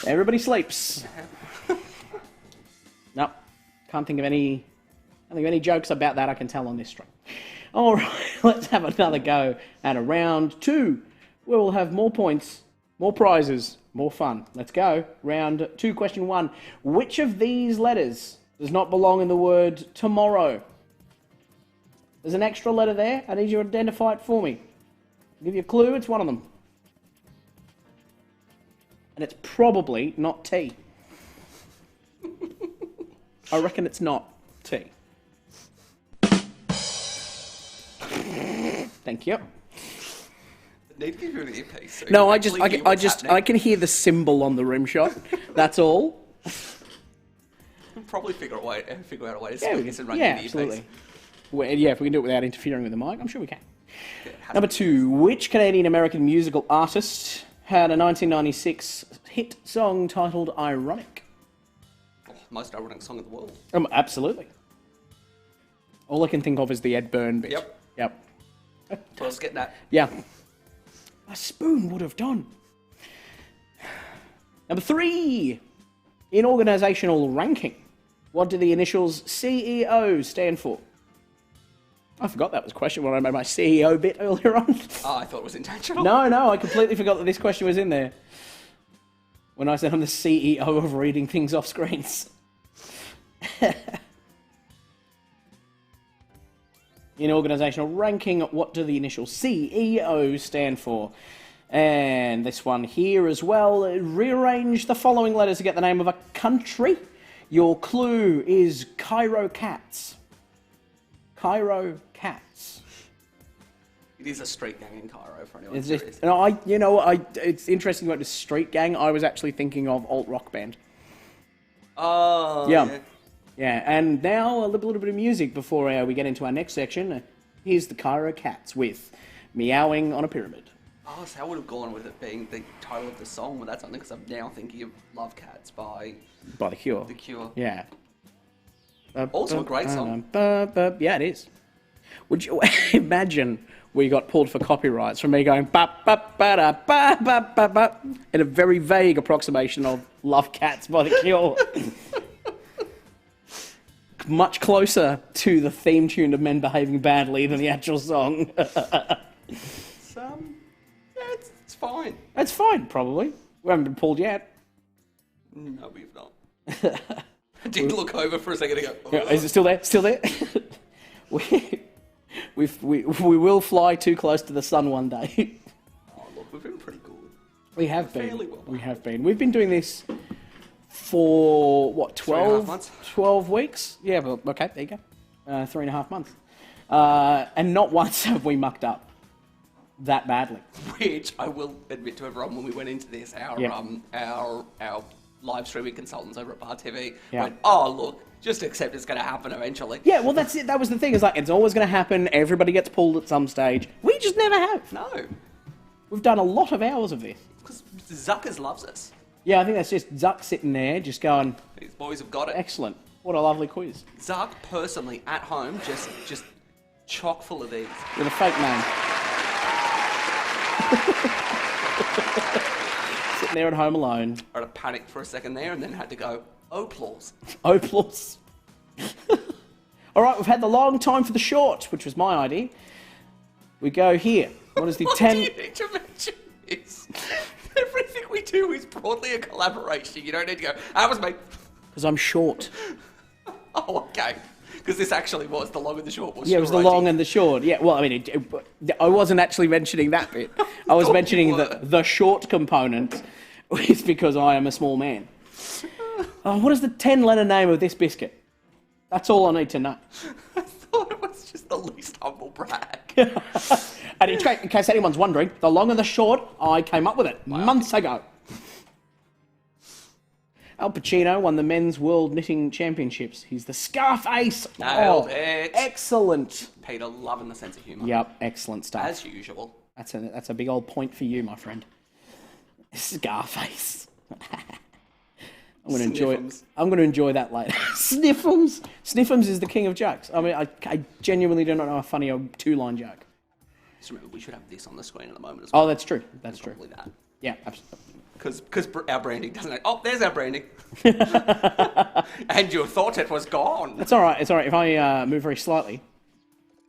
Everybody sleeps. No, can't think of any. I think of any jokes about that I can tell on this stream. All right, let's have another go at a round 2. We will have more points, more prizes, more fun. Let's go. Round 2, question 1. Which of these letters does not belong in the word tomorrow? There's an extra letter there. I need you to identify it for me. I'll give you a clue. It's one of them. And it's probably not T. I reckon it's not T. Thank you. I need to give you an earpiece. So No, you I can actually hear what's I happening. can hear the symbol on the rim shot. That's all. We'll probably figure out a way to Yeah, split this and run yeah, you the earpiece. absolutely. Well, yeah, if we can do it without interfering with the mic, I'm sure we can. Yeah, it has Number to 2, which Canadian-American musical artist had a 1996 hit song titled Ironic? be- most ironic song in the world. Absolutely. All I can think of is the Ed Byrne bit. Yep. So I was getting that. Yeah. A spoon would have done. Number 3, in organisational ranking, what do the initials CEO stand for? I forgot that was a question when I made my CEO bit earlier on. Oh, I thought it was intentional. No, I completely forgot that this question was in there. When I said I'm the CEO of reading things off screens. In organisational ranking, what do the initial CEO stand for? And this one here as well. Rearrange the following letters to get the name of a country. Your clue is Cairo Cats. Cairo Cats. It is a street gang in Cairo for anyone It's serious. just, it's interesting you went to street gang. I was actually thinking of alt rock band. Oh, Yeah. Yeah, and now a little bit of music before we get into our next section. Here's the Cairo Cats with Meowing on a Pyramid. Oh, so I would have gone with it being the title of the song, but that's only because I'm now thinking of Love Cats by By The Cure. The Cure. Yeah. Also a great song. Yeah, it is. Would you imagine we got pulled for copyrights from me going ba ba ba da ba ba ba ba in a very vague approximation of Love Cats by The Cure? Much closer to the theme tune of Men Behaving Badly than the actual song. It's, it's fine. That's fine, probably. We haven't been pulled yet. No, we've not. I did look over for a second and go, Yeah, is it still there? Still there? we will fly too close to the sun one day. oh, look, we've been pretty good. We have been. Fairly well We have been. We've been doing this for, what, 3.5 12? months. 12 weeks? Yeah, well, okay, there you go. 3.5 months. And not once have we mucked up that badly. Which I will admit to everyone when we went into this, our live streaming consultants over at Bar TV went, oh, look, just accept it's going to happen eventually. Yeah, well, that's it. That was the thing. It's like, it's always going to happen. Everybody gets pulled at some stage. We just never have. No, We've done a lot of hours of this. because Zuckers loves us. Yeah, I think that's just Zuck sitting there, just going, These boys have got it. excellent. What a lovely quiz. Zuck, personally, at home, just chock full of these. With a fake name. Sitting there at home alone. I had a panic for a second there and then had to go, oh, applause. Opals. All right, we've had the long time for the short, which was my idea. We go here. What is the What 10... do you need to mention is everything we do is broadly a collaboration. You don't need to go, that was me. Because I'm short. Oh, okay. Because this actually was the long and the short. Yeah, it was the long and the short. Yeah, well, I mean, I wasn't actually mentioning that bit. I was thought you mentioning were. the short component is because I am a small man. What is the 10-letter name of this biscuit? That's all I need to know. I thought least humble brag. And in case anyone's wondering, the long and the short, I came up with it months ago. Al Pacino won the Men's World Knitting Championships. He's the Scarface. Nailed it. Excellent. Peter loving the sense of humour. Yep, excellent stuff. As usual. That's a big old point for you, my friend. Scarface. I'm going to enjoy that later. Sniffums. Sniffums is the king of jokes. I mean, I genuinely do not know a funny two-line joke. Just remember, we should have this on the screen at the moment as well. Oh, that's true. That's true. Probably that. Yeah, absolutely. Because our branding doesn't... Oh, there's our branding. And you thought it was gone. That's all right. It's all right. If I move very slightly...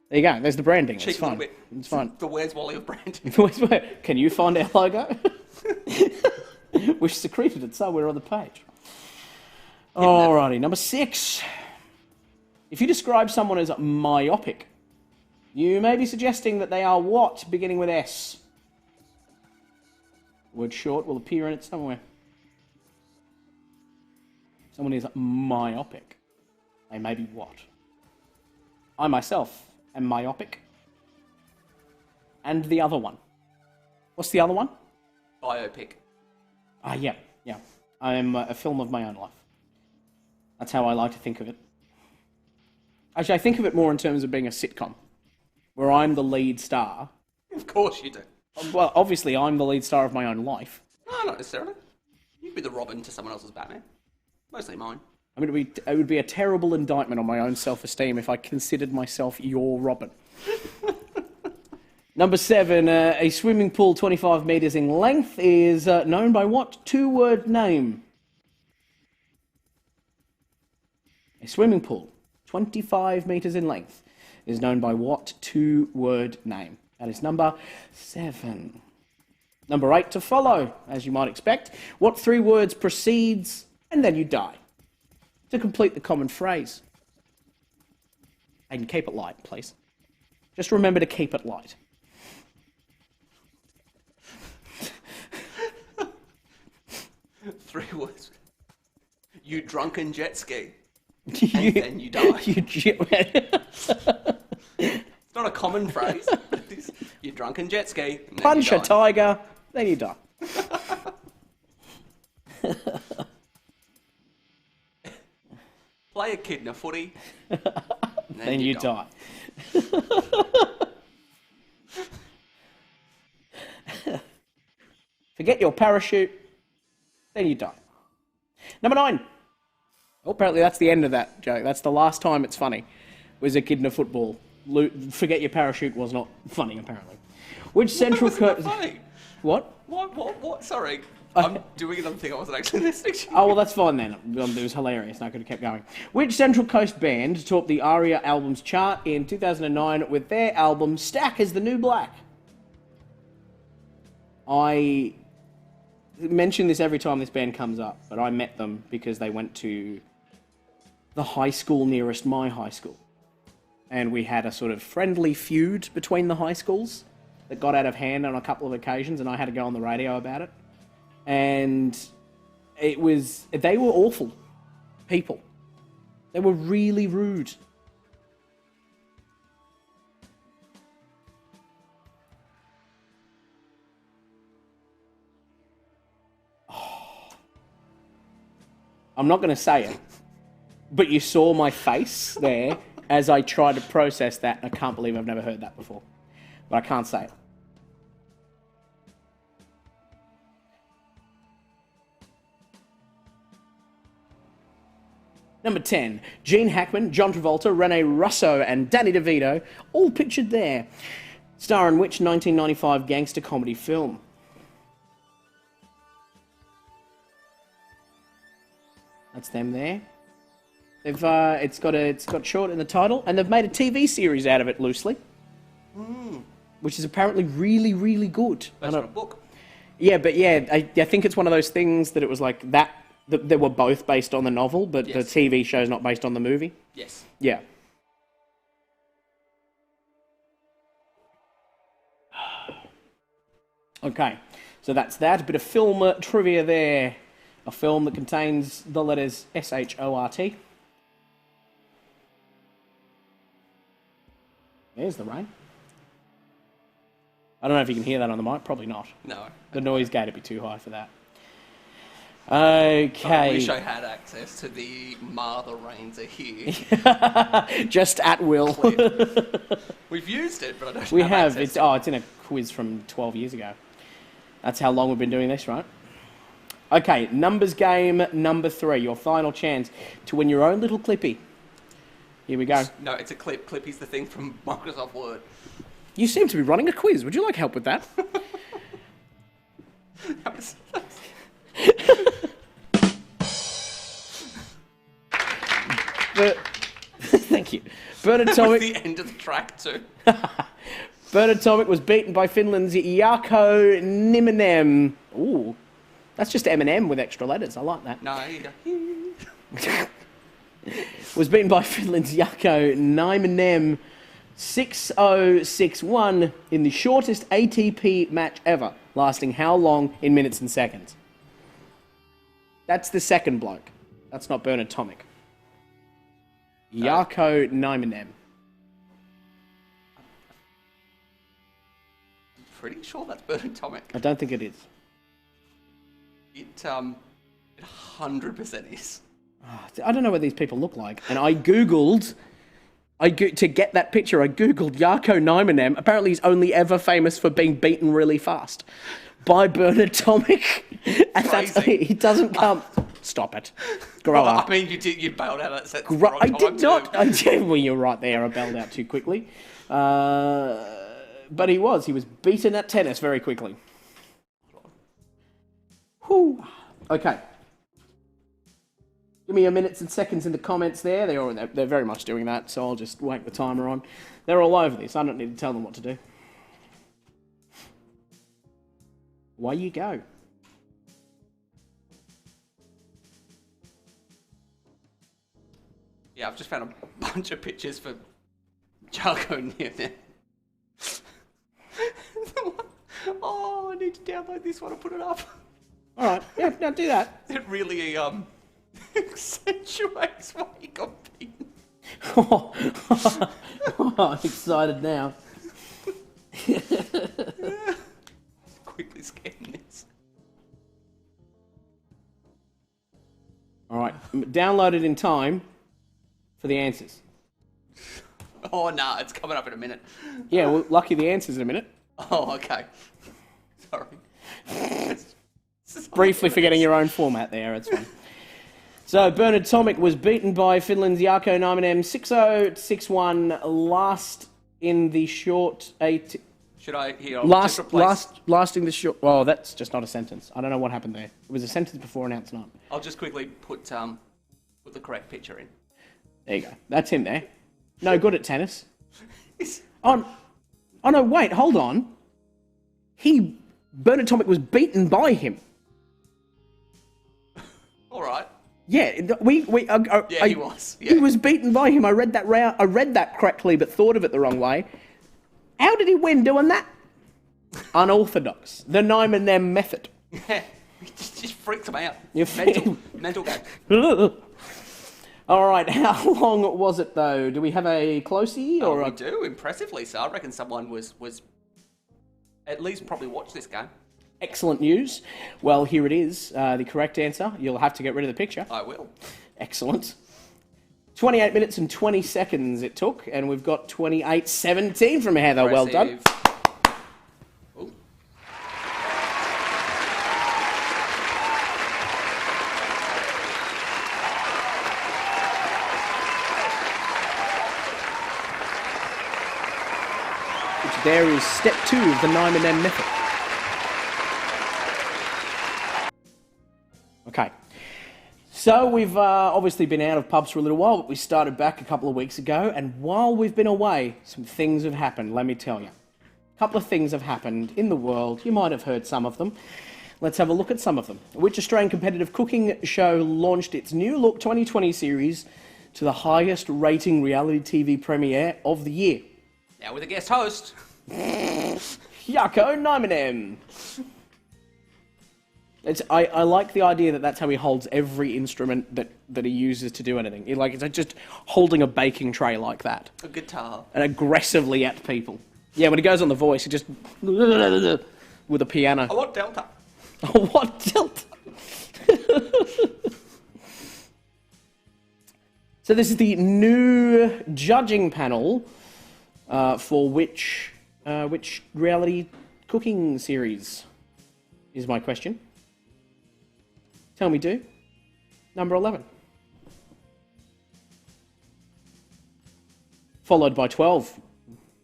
There you go. There's the branding. It's fine. Bit. It's fine. The Where's Wally of branding. Can you find our logo? We've secreted it somewhere on the page. Alrighty, number 6. If you describe someone as myopic, you may be suggesting that they are what, beginning with S? Word short will appear in it somewhere. Someone is myopic. They may be what? I myself am myopic. And the other one. What's the other one? Biopic. Yeah. I am a film of my own life. That's how I like to think of it. Actually, I think of it more in terms of being a sitcom, where I'm the lead star. Of course you do. Well, obviously, I'm the lead star of my own life. No, not necessarily. You'd be the Robin to someone else's Batman. Mostly mine. I mean, it would be a terrible indictment on my own self-esteem if I considered myself your Robin. Number 7, a swimming pool 25 metres in length is known by what two-word name? A swimming pool 25 metres in length is known by what two-word name? That is number 7. Number 8 to follow, as you might expect. What 3 words precedes and then you die? To complete the common phrase. And keep it light, please. Just remember to keep it light. Three words. You drunken jet ski. And then you die. It's not a common phrase. You drunken jet ski. And then Punch you a die. tiger, then you die. Play a kid in a footy. Then you die. Forget your parachute, then you die. Number 9. Oh, apparently that's the end of that joke. That's the last time it's funny. Was a kid in a football. Forget your parachute was not funny, apparently. Which central That's not funny. What? What? Sorry. I'm doing another thing I wasn't actually listening to. Oh, well, that's fine then. It was hilarious, and I could have kept going. Which Central Coast band topped the ARIA albums chart in 2009 with their album Stack is the New Black? I mention this every time this band comes up, but I met them because they went to the high school nearest my high school. And we had a sort of friendly feud between the high schools that got out of hand on a couple of occasions, and I had to go on the radio about it. And they were awful people. They were really rude. I'm not going to say it, but you saw my face there as I tried to process that, and I can't believe I've never heard that before. But I can't say it. Number 10, Gene Hackman, John Travolta, Rene Russo, and Danny DeVito, all pictured there. Star in which 1995 gangster comedy film? That's them there. They've it's got short in the title, and they've made a TV series out of it loosely, which is apparently really, really good. Based on a book. Yeah, but yeah, I think it's one of those things that it was like that they were both based on the novel, but Yes. the TV show's not based on the movie. Yes. Yeah. Okay, so that's that. A bit of film trivia there. A film that contains the letters S-H-O-R-T. There's the rain. I don't know if you can hear that on the mic. Probably not. No. The noise gate would be too high for that. I Okay. wish I had access to the the rains are here. Just at will. We've used it, but I don't We have have. access It's in a quiz from 12 years ago. That's how long we've been doing this, right? Okay, numbers game number 3. Your final chance to win your own little clippy. Here we go. No, it's a clip. Clippy's the thing from Microsoft Word. You seem to be running a quiz. Would you like help with that? Thank you. Bernard That was Tomic. the end of the track too. Bernard Tomic was beaten by Finland's Jarkko Nieminen. Ooh, that's just Eminem with extra letters. I like that. No, you go. Was beaten by Finland's Jarkko Nieminen 6-0, 6-1 in the shortest ATP match ever, lasting how long in minutes and seconds? That's the second bloke. That's not Bernard Tomic. Jarkko Nieminen. Pretty sure that's Bernard Tomic. I don't think it is. It 100% is. I don't know what these people look like. And I Googled, to get that picture, I Googled Jarkko Nieminen. Apparently he's only ever famous for being beaten really fast by Bernard Tomic. And Crazy. he doesn't come... Stop it. Grow up. I mean, you bailed out that sentence. I did not. I did. Well, you're right there. I bailed out too quickly. But he was beaten at tennis very quickly. Whew. Okay. Give me your minutes and seconds in the comments there. They're very much doing that, so I'll just whack the timer on. They're all over this. I don't need to tell them what to do. Away you go. Yeah, I've just found a bunch of pictures for Jarkko Nieminen. Oh, I need to download this one and put it up. All right. Yeah, now do that. It really accentuates why he got beaten. I'm excited now. Quickly scanning this. All right. Download it in time for the answers. Oh, nah, it's coming up in a minute. Yeah, well, lucky the answers in a minute. Oh, okay. Sorry. Briefly forgetting your own format there, it's fine. So, Bernard Tomic was beaten by Finland's Jarkko Nieminen 6-0, 6-1, last in the short 8... Should I hear? Lasting the short... Oh, that's just not a sentence. I don't know what happened there. It was a sentence before and now it's not. I'll just quickly put the correct picture in. There you go. That's him there. No good at tennis. Oh no, wait, hold on. Bernard Tomic was beaten by him. All right. Yeah, He was. Yeah. He was beaten by him. I read that correctly, but thought of it the wrong way. How did he win doing that? Unorthodox. The Nieminen method. Yeah. It just freaks him out. Mental game. All right, how long was it though? Do we have a closey or we do, impressively so. I reckon someone was at least probably watched this game. Excellent news. Well, here it is. The correct answer. You'll have to get rid of the picture. I will. Excellent. 28 minutes and 20 seconds it took, and we've got 28-17 from Heather. Impressive. Well done. Ooh. Which there is step 2 of the Nieminen method. Okay. So we've obviously been out of pubs for a little while, but we started back a couple of weeks ago, and while we've been away, some things have happened, let me tell you. A couple of things have happened in the world. You might have heard some of them. Let's have a look at some of them. Which Australian competitive cooking show launched its New Look 2020 series to the highest rating reality TV premiere of the year? Now with a guest host. Jarkko Nieminen. I like the idea that that's how he holds every instrument that he uses to do anything. It's just holding a baking tray like that. A guitar. And aggressively at people. Yeah, when he goes on The Voice, he just... with a piano. I want Delta. Oh, what Delta? So this is the new judging panel for which reality cooking series is my question. Tell me, do. Number 11. Followed by 12,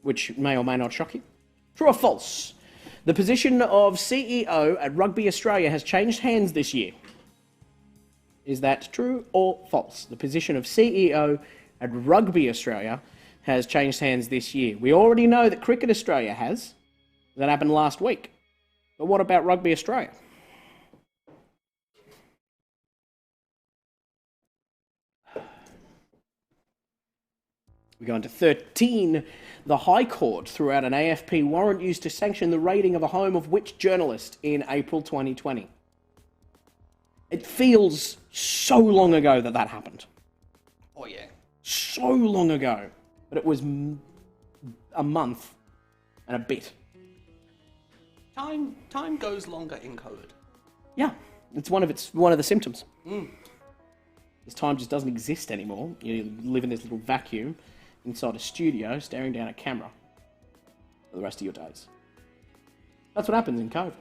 which may or may not shock you. True or false? The position of CEO at Rugby Australia has changed hands this year. Is that true or false? The position of CEO at Rugby Australia has changed hands this year. We already know that Cricket Australia has. That happened last week. But what about Rugby Australia? We go on to 13. The High Court threw out an AFP warrant used to sanction the raiding of a home of which journalist in April 2020? It feels so long ago that happened. Oh, yeah. So long ago. But it was a month and a bit. Time goes longer in COVID. Yeah, it's one of the symptoms. This time just doesn't exist anymore. You live in this little vacuum inside a studio, staring down a camera for the rest of your days. That's what happens in COVID.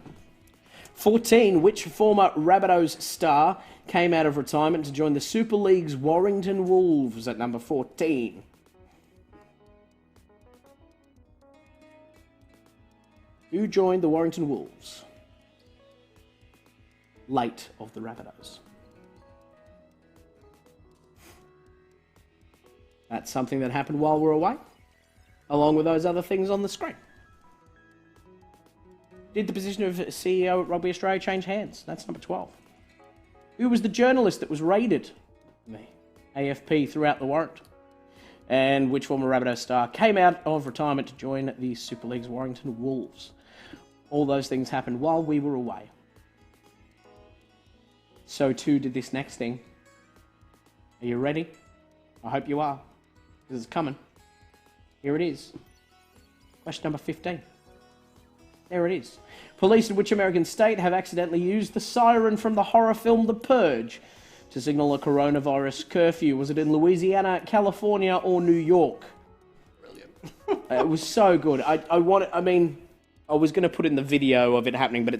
14. Which former Rabbitohs star came out of retirement to join the Super League's Warrington Wolves at number 14? Who joined the Warrington Wolves? Late of the Rabbitohs. That's something that happened while we're away, along with those other things on the screen. Did the position of CEO at Rugby Australia change hands? That's number 12. Who was the journalist that was raided? The AFP throughout the warrant. And which former Rabbitohs star came out of retirement to join the Super League's Warrington Wolves? All those things happened while we were away. So too did this next thing. Are you ready? I hope you are. This is coming. Here it is. Question number 15. There it is. Police in which American state have accidentally used the siren from the horror film The Purge to signal a coronavirus curfew? Was it in Louisiana, California, or New York? Brilliant. It was so good. I was going to put in the video of it happening, but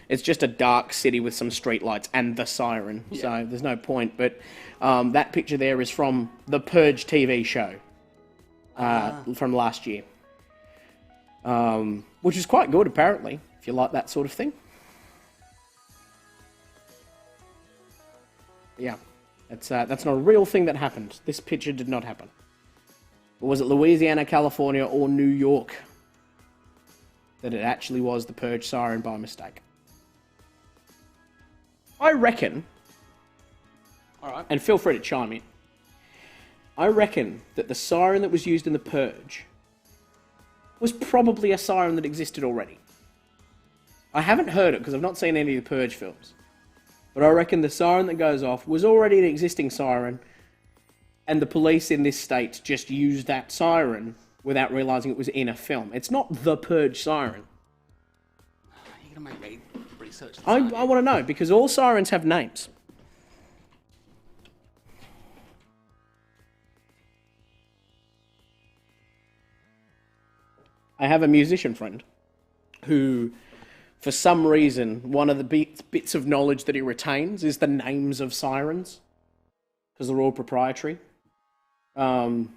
it's just a dark city with some streetlights and the siren, so there's no point. But that picture there is from the Purge TV show from last year, which is quite good, apparently, if you like that sort of thing. Yeah, that's not a real thing that happened. This picture did not happen. Or was it Louisiana, California, or New York that it actually was the Purge siren by mistake? I reckon, All right. and feel free to chime in, I reckon that the siren that was used in the Purge was probably a siren that existed already. I haven't heard it because I've not seen any of the Purge films. But I reckon the siren that goes off was already an existing siren, and the police in this state just used that siren without realising it was in a film. It's not the Purge siren. You're going to make me research this. I want to know, because all sirens have names. I have a musician friend who, for some reason, one of the bits of knowledge that he retains is the names of sirens, because they're all proprietary. And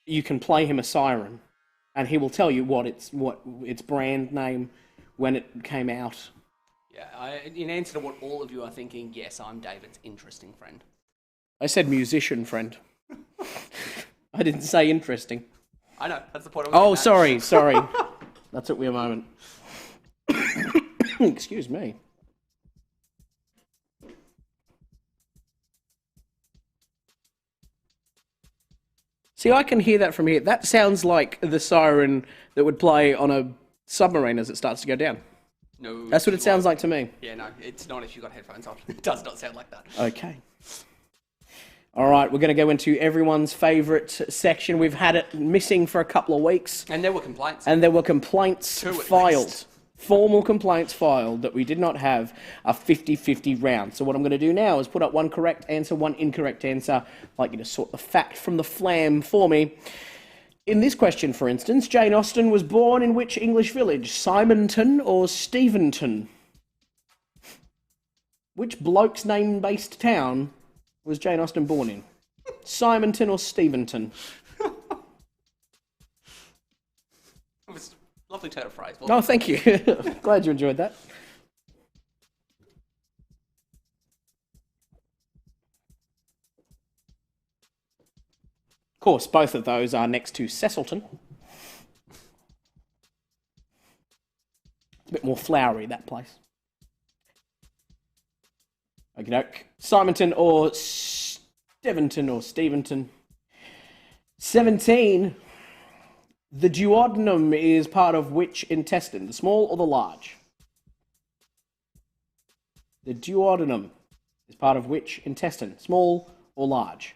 you can play him a siren, and he will tell you what its brand name, when it came out. Yeah, in answer to what all of you are thinking, yes, I'm David's interesting friend. I said musician friend. I didn't say interesting. I know, that's the point. Oh, sorry. That took me a moment. Excuse me. See, I can hear that from here. That sounds like the siren that would play on a submarine as it starts to go down. No. That's what it sounds like to me. Yeah, no, it's not if you've got headphones on. It does not sound like that. Okay. All right, we're going to go into everyone's favourite section. We've had it missing for a couple of weeks. And there were complaints. And there were complaints Two at filed. least. Formal complaints filed that we did not have a 50-50 round. So what I'm going to do now is put up one correct answer, one incorrect answer. I'd like you to sort the fact from the flam for me. In this question, for instance, Jane Austen was born in which English village? Simonton or Steventon? Which bloke's name-based town was Jane Austen born in? Simonton or Steventon? It was a lovely turn of phrase. Oh, thank you. Glad you enjoyed that. Of course, both of those are next to Cecilton. It's a bit more flowery, that place. Okie doke. Simonton or Steventon or Steventon. 17. The duodenum is part of which intestine, the small or the large? The duodenum is part of which intestine, small or large?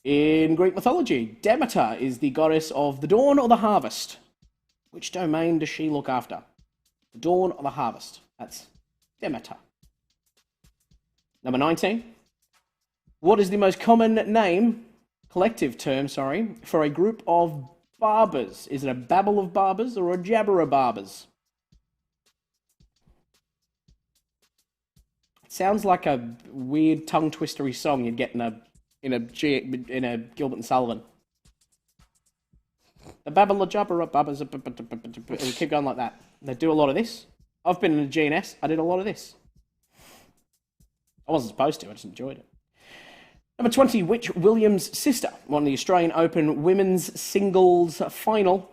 In Greek mythology, Demeter is the goddess of the dawn or the harvest. Which domain does she look after? The dawn or the harvest? That's Demeter. Number 19. What is the most common name, collective term, for a group of barbers? Is it a babble of barbers or a jabber of barbers? It sounds like a weird tongue-twistery song you'd get in a Gilbert and Sullivan. A babble of jabber of barbers, and we keep going like that. They do a lot of this. I've been in a GNS, I did a lot of this. I wasn't supposed to, I just enjoyed it. Number 20, which Williams sister won the Australian Open women's singles final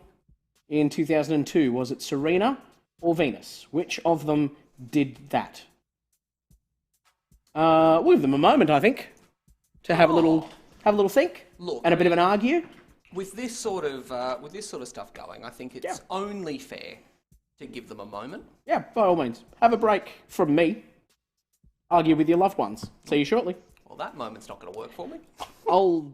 in 2002? Was it Serena or Venus? Which of them did that? We'll give them a moment, I think, to have a little think. Look, and a bit of an argue. With this sort of stuff going, I think it's only fair to give them a moment. Yeah, by all means. Have a break from me. Argue with your loved ones. See you shortly. Well, that moment's not going to work for me. I'll...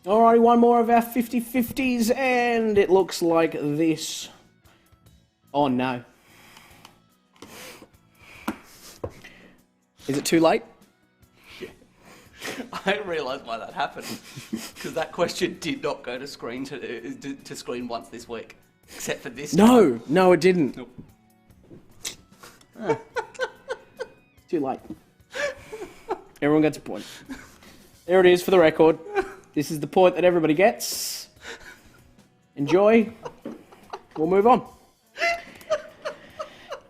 Alrighty, one more of our 50-50s, and it looks like this. Oh no. Is it too late? Yeah. I didn't realise why that happened. Because that question did not go to screen to screen once this week. Except for this time. No, it didn't. Nope. Too late. Everyone gets a point. There it is for the record. This is the point that everybody gets. Enjoy. We'll move on.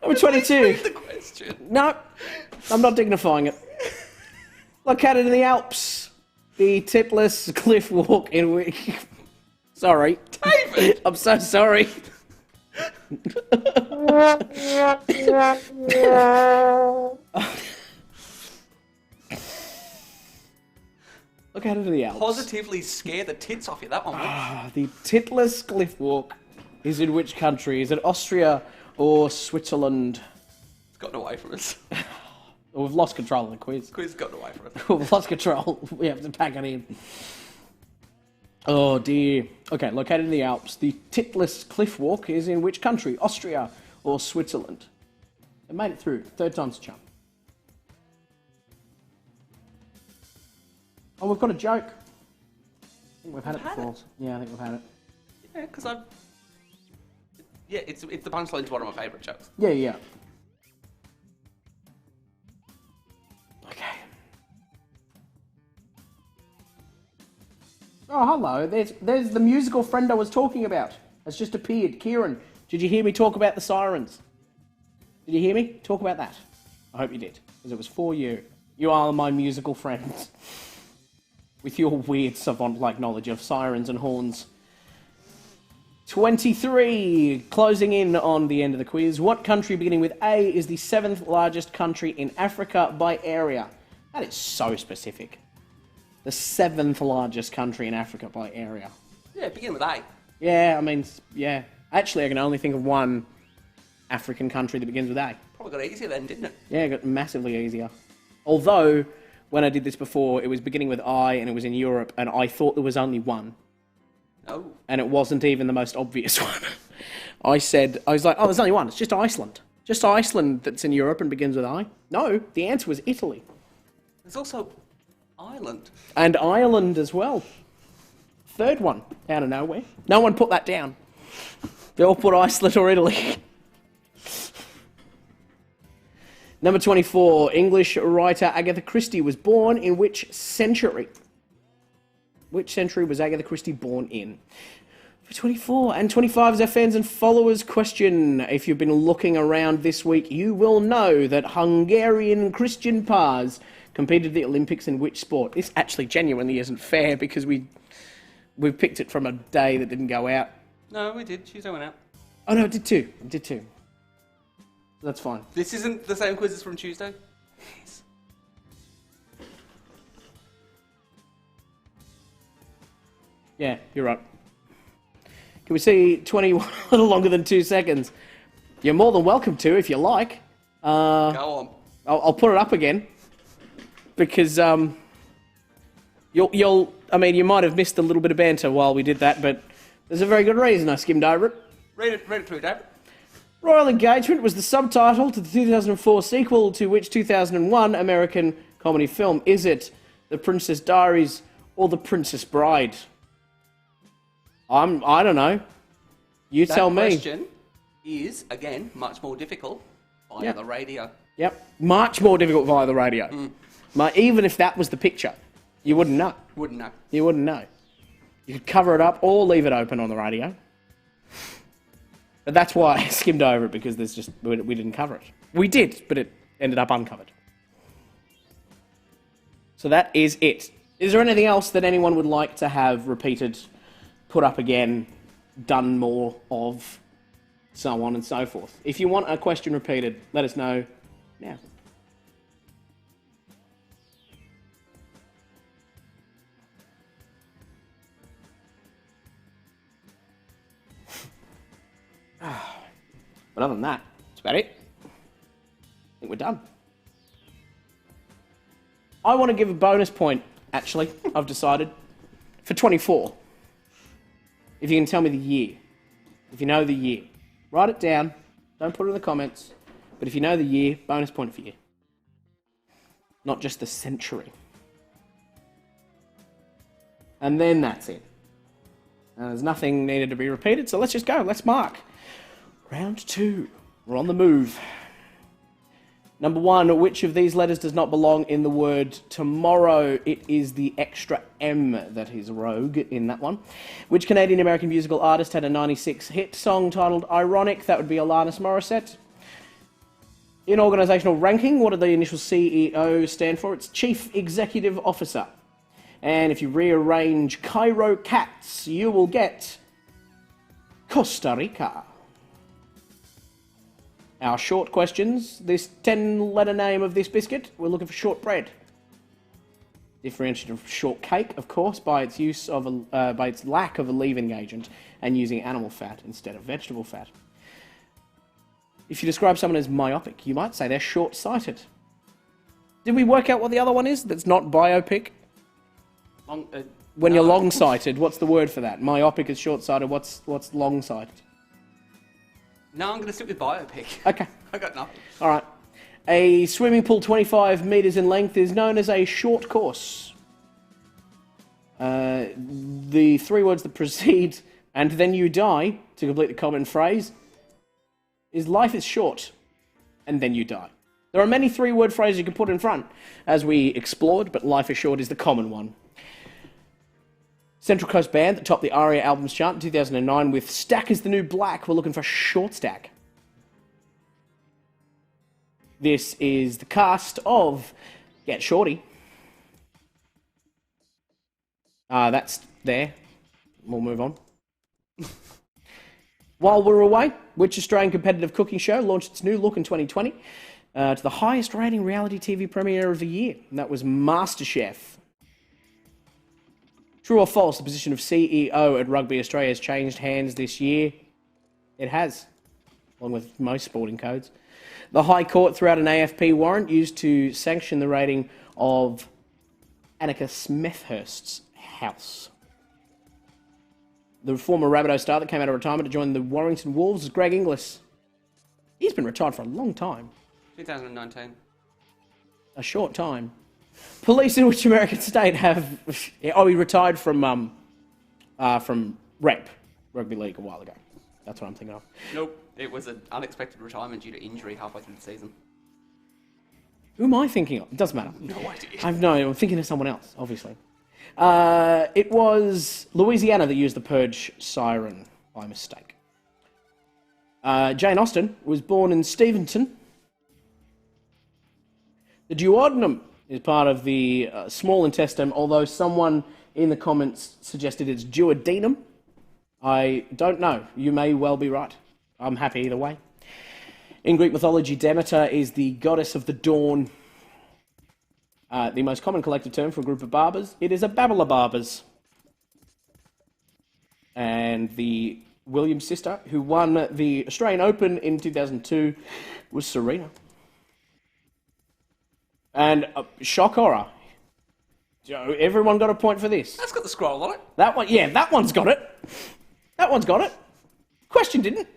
Number 22. The question. No, I'm not dignifying it. Located in the Alps, the Titlis cliff walk in which... Sorry. David! I'm so sorry. Located in the Alps. Positively scare the tits off you, that one. The Titlis cliff walk is in which country? Is it Austria or Switzerland? It's gotten away from us. We've lost control of the quiz. Quiz gotten away from us. We've lost control. We have to pack it in. Oh dear. Okay, located in the Alps, the Titlis cliff walk is in which country? Austria or Switzerland? It made it through. Third time's a charm. Oh, we've got a joke. I think we've had it before. Yeah, I think we've had it. Yeah, because I've... Yeah, it's the punchline to one of my favourite jokes. Yeah. Okay. Oh, hello. There's the musical friend I was talking about. Has just appeared. Kieran, did you hear me talk about the sirens? Did you hear me talk about that? I hope you did, because it was for you. You are my musical friend. With your weird savant-like knowledge of sirens and horns. 23, closing in on the end of the quiz. What country beginning with A is the 7th largest country in Africa by area? That is so specific. The 7th largest country in Africa by area. Yeah, begin with A. Yeah, I mean, yeah. Actually, I can only think of one African country that begins with A. Probably got easier then, didn't it? Yeah, it got massively easier. Although, when I did this before, it was beginning with I and it was in Europe, and I thought there was only one. Oh. And it wasn't even the most obvious one. I was like, oh, there's only one. It's just Iceland. Just Iceland that's in Europe and begins with I. No, the answer was Italy. There's also Ireland. And Ireland as well. Third one, out of nowhere. No one put that down. They all put Iceland or Italy. Number 24, English writer Agatha Christie was born in which century? Which century was Agatha Christie born in? For 24 and 25 is our fans and followers question. If you've been looking around this week, you will know that Hungarian Christian Paz competed at the Olympics in which sport? This actually genuinely isn't fair because we picked it from a day that didn't go out. No, we did. Tuesday went out. Oh no, it did too. It did too. That's fine. This isn't the same quiz as from Tuesday? Yes. Yeah, you're right. Can we see 21 a little longer than 2 seconds? You're more than welcome to if you like. Go on. I'll put it up again because you might have missed a little bit of banter while we did that, but there's a very good reason I skimmed over it. Read it through, David. Royal Engagement was the subtitle to the 2004 sequel to which 2001 American comedy film? Is it The Princess Diaries or The Princess Bride? I don't know. You tell me. That question is, again, much more difficult via the radio. Yep. Much more difficult via the radio. Even if that was the picture, you wouldn't know. Wouldn't know. You wouldn't know. You could cover it up or leave it open on the radio. But that's why I skimmed over it, because we didn't cover it. We did, but it ended up uncovered. So that is it. Is there anything else that anyone would like to have repeated, put up again, done more of, so on and so forth? If you want a question repeated, let us know now. But other than that, that's about it. I think we're done. I want to give a bonus point, actually, I've decided, for 24. If you can tell me the year. If you know the year. Write it down. Don't put it in the comments. But if you know the year, bonus point for you. Not just the century. And then that's it. And there's nothing needed to be repeated, so let's just go. Let's mark. Round 2. We're on the move. Number 1, which of these letters does not belong in the word tomorrow? It is the extra M that is rogue in that one. Which Canadian-American musical artist had a 96 hit song titled Ironic? That would be Alanis Morissette. In organisational ranking, what did the initial CEO stand for? It's Chief Executive Officer. And if you rearrange Cairo cats, you will get Costa Rica. Our short questions, this 10-letter name of this biscuit, we're looking for shortbread. Differentiated from shortcake, of course, by its use of by its lack of a leavening agent and using animal fat instead of vegetable fat. If you describe someone as myopic, you might say they're short-sighted. Did we work out what the other one is that's not biopic? When you're long-sighted, what's the word for that? Myopic is short-sighted, what's long-sighted? No, I'm going to stick with biopic. Okay. I got nothing. All right. A swimming pool 25 metres in length is known as a short course. The 3 words that precede "and then you die" to complete the common phrase is "life is short, and then you die." There are many 3-word phrases you can put in front, as we explored, but "life is short" is the common one. Central Coast band that topped the ARIA albums chart in 2009 with "Stack is the New Black." We're looking for short stack. This is the cast of Get Shorty. That's there. We'll move on. While we're away, which Australian competitive cooking show launched its new look in 2020 to the highest rating reality TV premiere of the year? And that was MasterChef. True or false, the position of CEO at Rugby Australia has changed hands this year? It has, along with most sporting codes. The High Court threw out an AFP warrant used to sanction the raiding of Annika Smethurst's house. The former Rabbitoh star that came out of retirement to join the Warrington Wolves is Greg Inglis. He's been retired for a long time. 2019. A short time. Police in which American state have... Oh, he retired from rep, rugby league, a while ago. That's what I'm thinking of. Nope. It was an unexpected retirement due to injury halfway through the season. Who am I thinking of? It doesn't matter. No idea. I'm thinking of someone else, obviously. It was Louisiana that used the purge siren by mistake. Jane Austen was born in Steventon. The duodenum is part of the small intestine, although someone in the comments suggested it's duodenum. I don't know. You may well be right. I'm happy either way. In Greek mythology, Demeter is the goddess of the dawn. The most common collective term for a group of barbers, it is a babble of barbers. And the Williams sister, who won the Australian Open in 2002, was Serena. And shock horror. Everyone got a point for this. That's got the scroll on it. That one, yeah, that one's got it. That one's got it. Question didn't.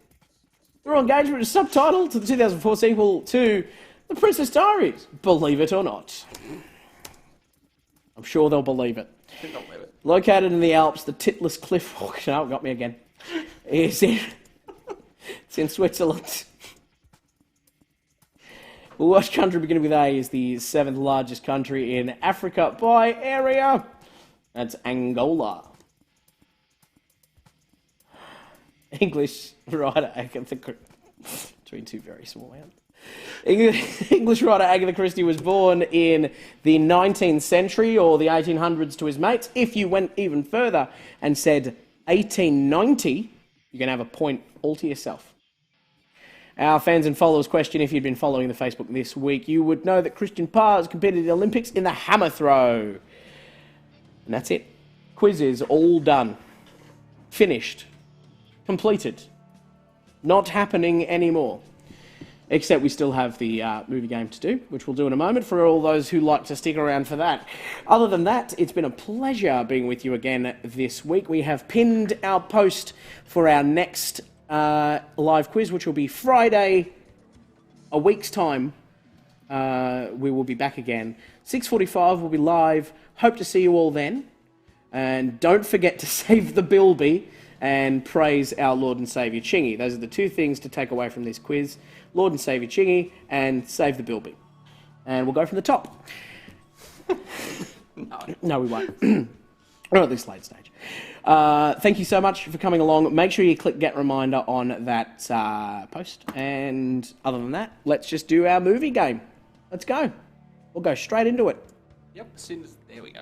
The Royal Engagement is subtitled to the 2004 sequel to The Princess Diaries. Believe it or not. I'm sure they'll believe it. I think I'll believe it. Located in the Alps, the Titlis Cliff Walk, no, got me again. It's in Switzerland. Well, which country beginning with A is the 7th largest country in Africa by area? That's Angola. English writer Agatha Christie. Between two very small hands. English writer Agatha Christie was born in the 19th century or the 1800s to his mates. If you went even further and said 1890, you're going to have a point all to yourself. Our fans and followers question, if you'd been following the Facebook this week, you would know that Christian Pars competed in the Olympics in the hammer throw. And that's it. Quiz is all done. Finished. Completed. Not happening anymore. Except we still have the movie game to do, which we'll do in a moment for all those who like to stick around for that. Other than that, it's been a pleasure being with you again this week. We have pinned our post for our next live quiz, which will be Friday, a week's time. We will be back again. 6:45 we'll be live. Hope to see you all then. And don't forget to save the bilby and praise our Lord and Saviour Chingy. Those are the two things to take away from this quiz. Lord and Saviour Chingy and save the Bilby. And we'll go from the top. No, we won't. Not at this late stage. Thank you so much for coming along. Make sure you click get reminder on that post. And other than that, let's just do our movie game. Let's go. We'll go straight into it. Yep, as soon as... There we go.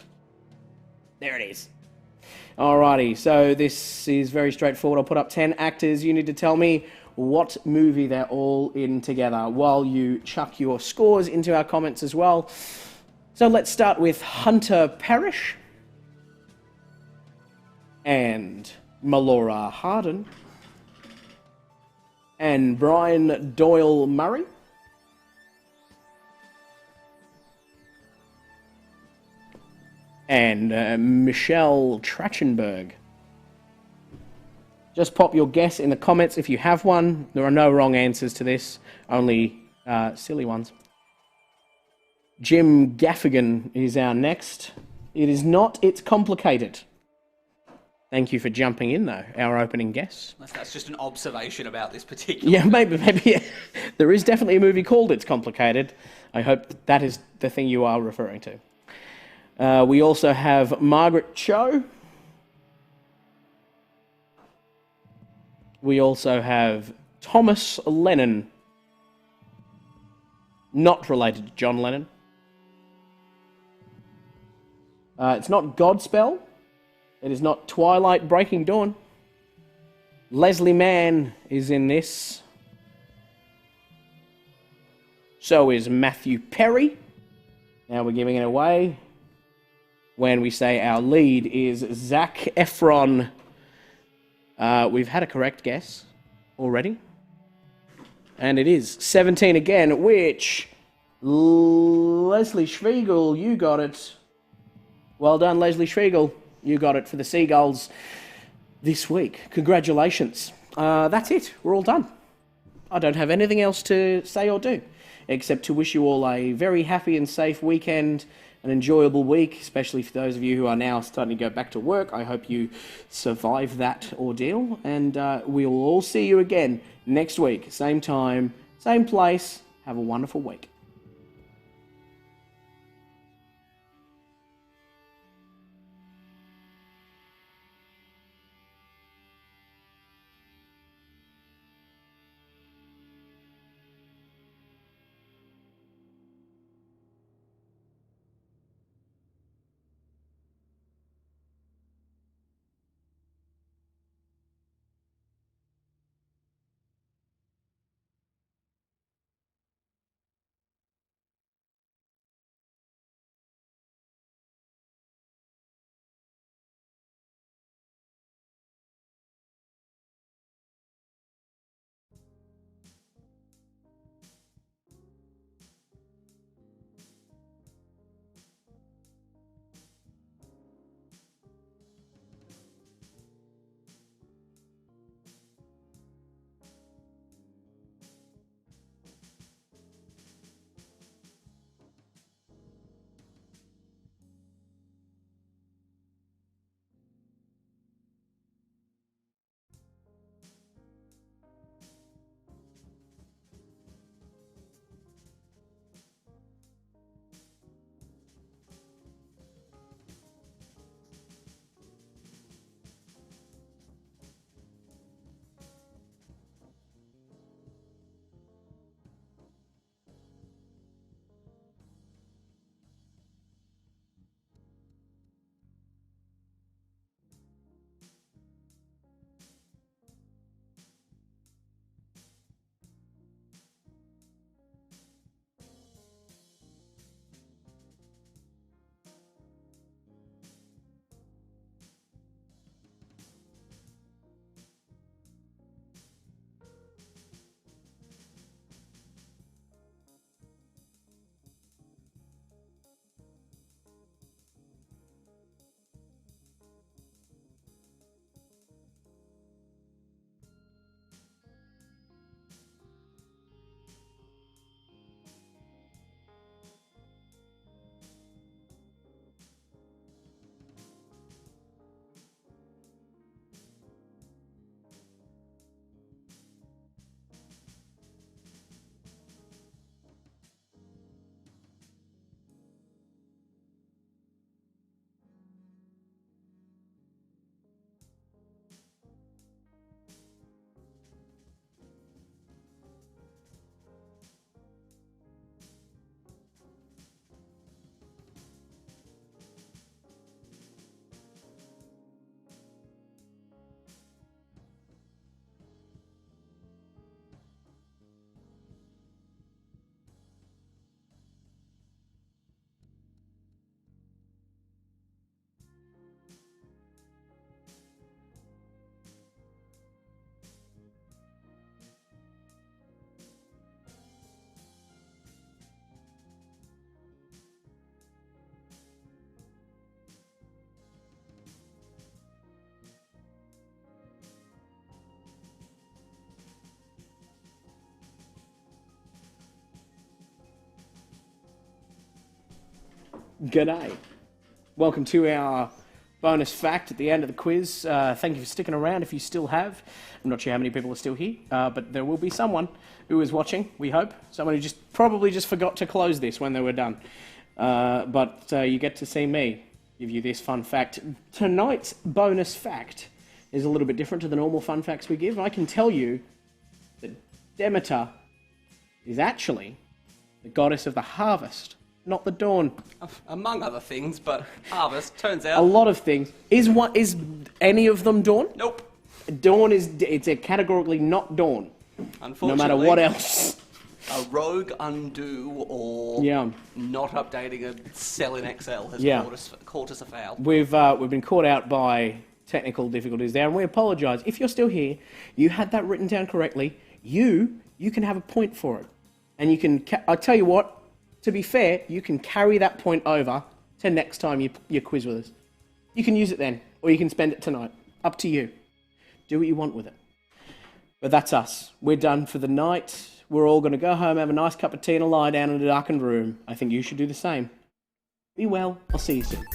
There it is. Alrighty, so this is very straightforward. I'll put up 10 actors. You need to tell me what movie they're all in together while you chuck your scores into our comments as well. So let's start with Hunter Parrish and Melora Hardin and Brian Doyle Murray. And Michelle Trachtenberg. Just pop your guess in the comments if you have one. There are no wrong answers to this, only silly ones. Jim Gaffigan is our next. It is not, it's complicated. Thank you for jumping in, though, our opening guess. That's just an observation about this particular... Yeah, maybe, yeah. There is definitely a movie called It's Complicated. I hope that is the thing you are referring to. We also have Margaret Cho. We also have Thomas Lennon. Not related to John Lennon. It's not Godspell. It is not Twilight Breaking Dawn. Leslie Mann is in this. So is Matthew Perry. Now we're giving it away when we say our lead is Zac Efron. We've had a correct guess already. And it is 17 again, which Leslie Schwiegel, you got it. Well done, Leslie Schwiegel. You got it for the Seagulls this week. Congratulations. That's it. We're all done. I don't have anything else to say or do, except to wish you all a very happy and safe weekend, an enjoyable week, especially for those of you who are now starting to go back to work. I hope you survive that ordeal, and we will all see you again next week. Same time, same place. Have a wonderful week. G'day. Welcome to our bonus fact at the end of the quiz. Thank you for sticking around if you still have. I'm not sure how many people are still here, but there will be someone who is watching, we hope. Someone who probably just forgot to close this when they were done. But you get to see me give you this fun fact. Tonight's bonus fact is a little bit different to the normal fun facts we give. I can tell you that Demeter is actually the goddess of the harvest, not the dawn. Among other things, but harvest, turns A out. lot of things. Is any of them dawn? Nope. Dawn it's a categorically not dawn. Unfortunately. No matter what else. A rogue undo or not updating a cell in Excel has caught us a foul. We've been caught out by technical difficulties there, and we apologise. If you're still here, you had that written down correctly, you can have a point for it. And you can, I tell you what, to be fair, you can carry that point over to next time you quiz with us. You can use it then, or you can spend it tonight. Up to you. Do what you want with it. But that's us. We're done for the night. We're all going to go home, have a nice cup of tea and a lie down in a darkened room. I think you should do the same. Be well. I'll see you soon.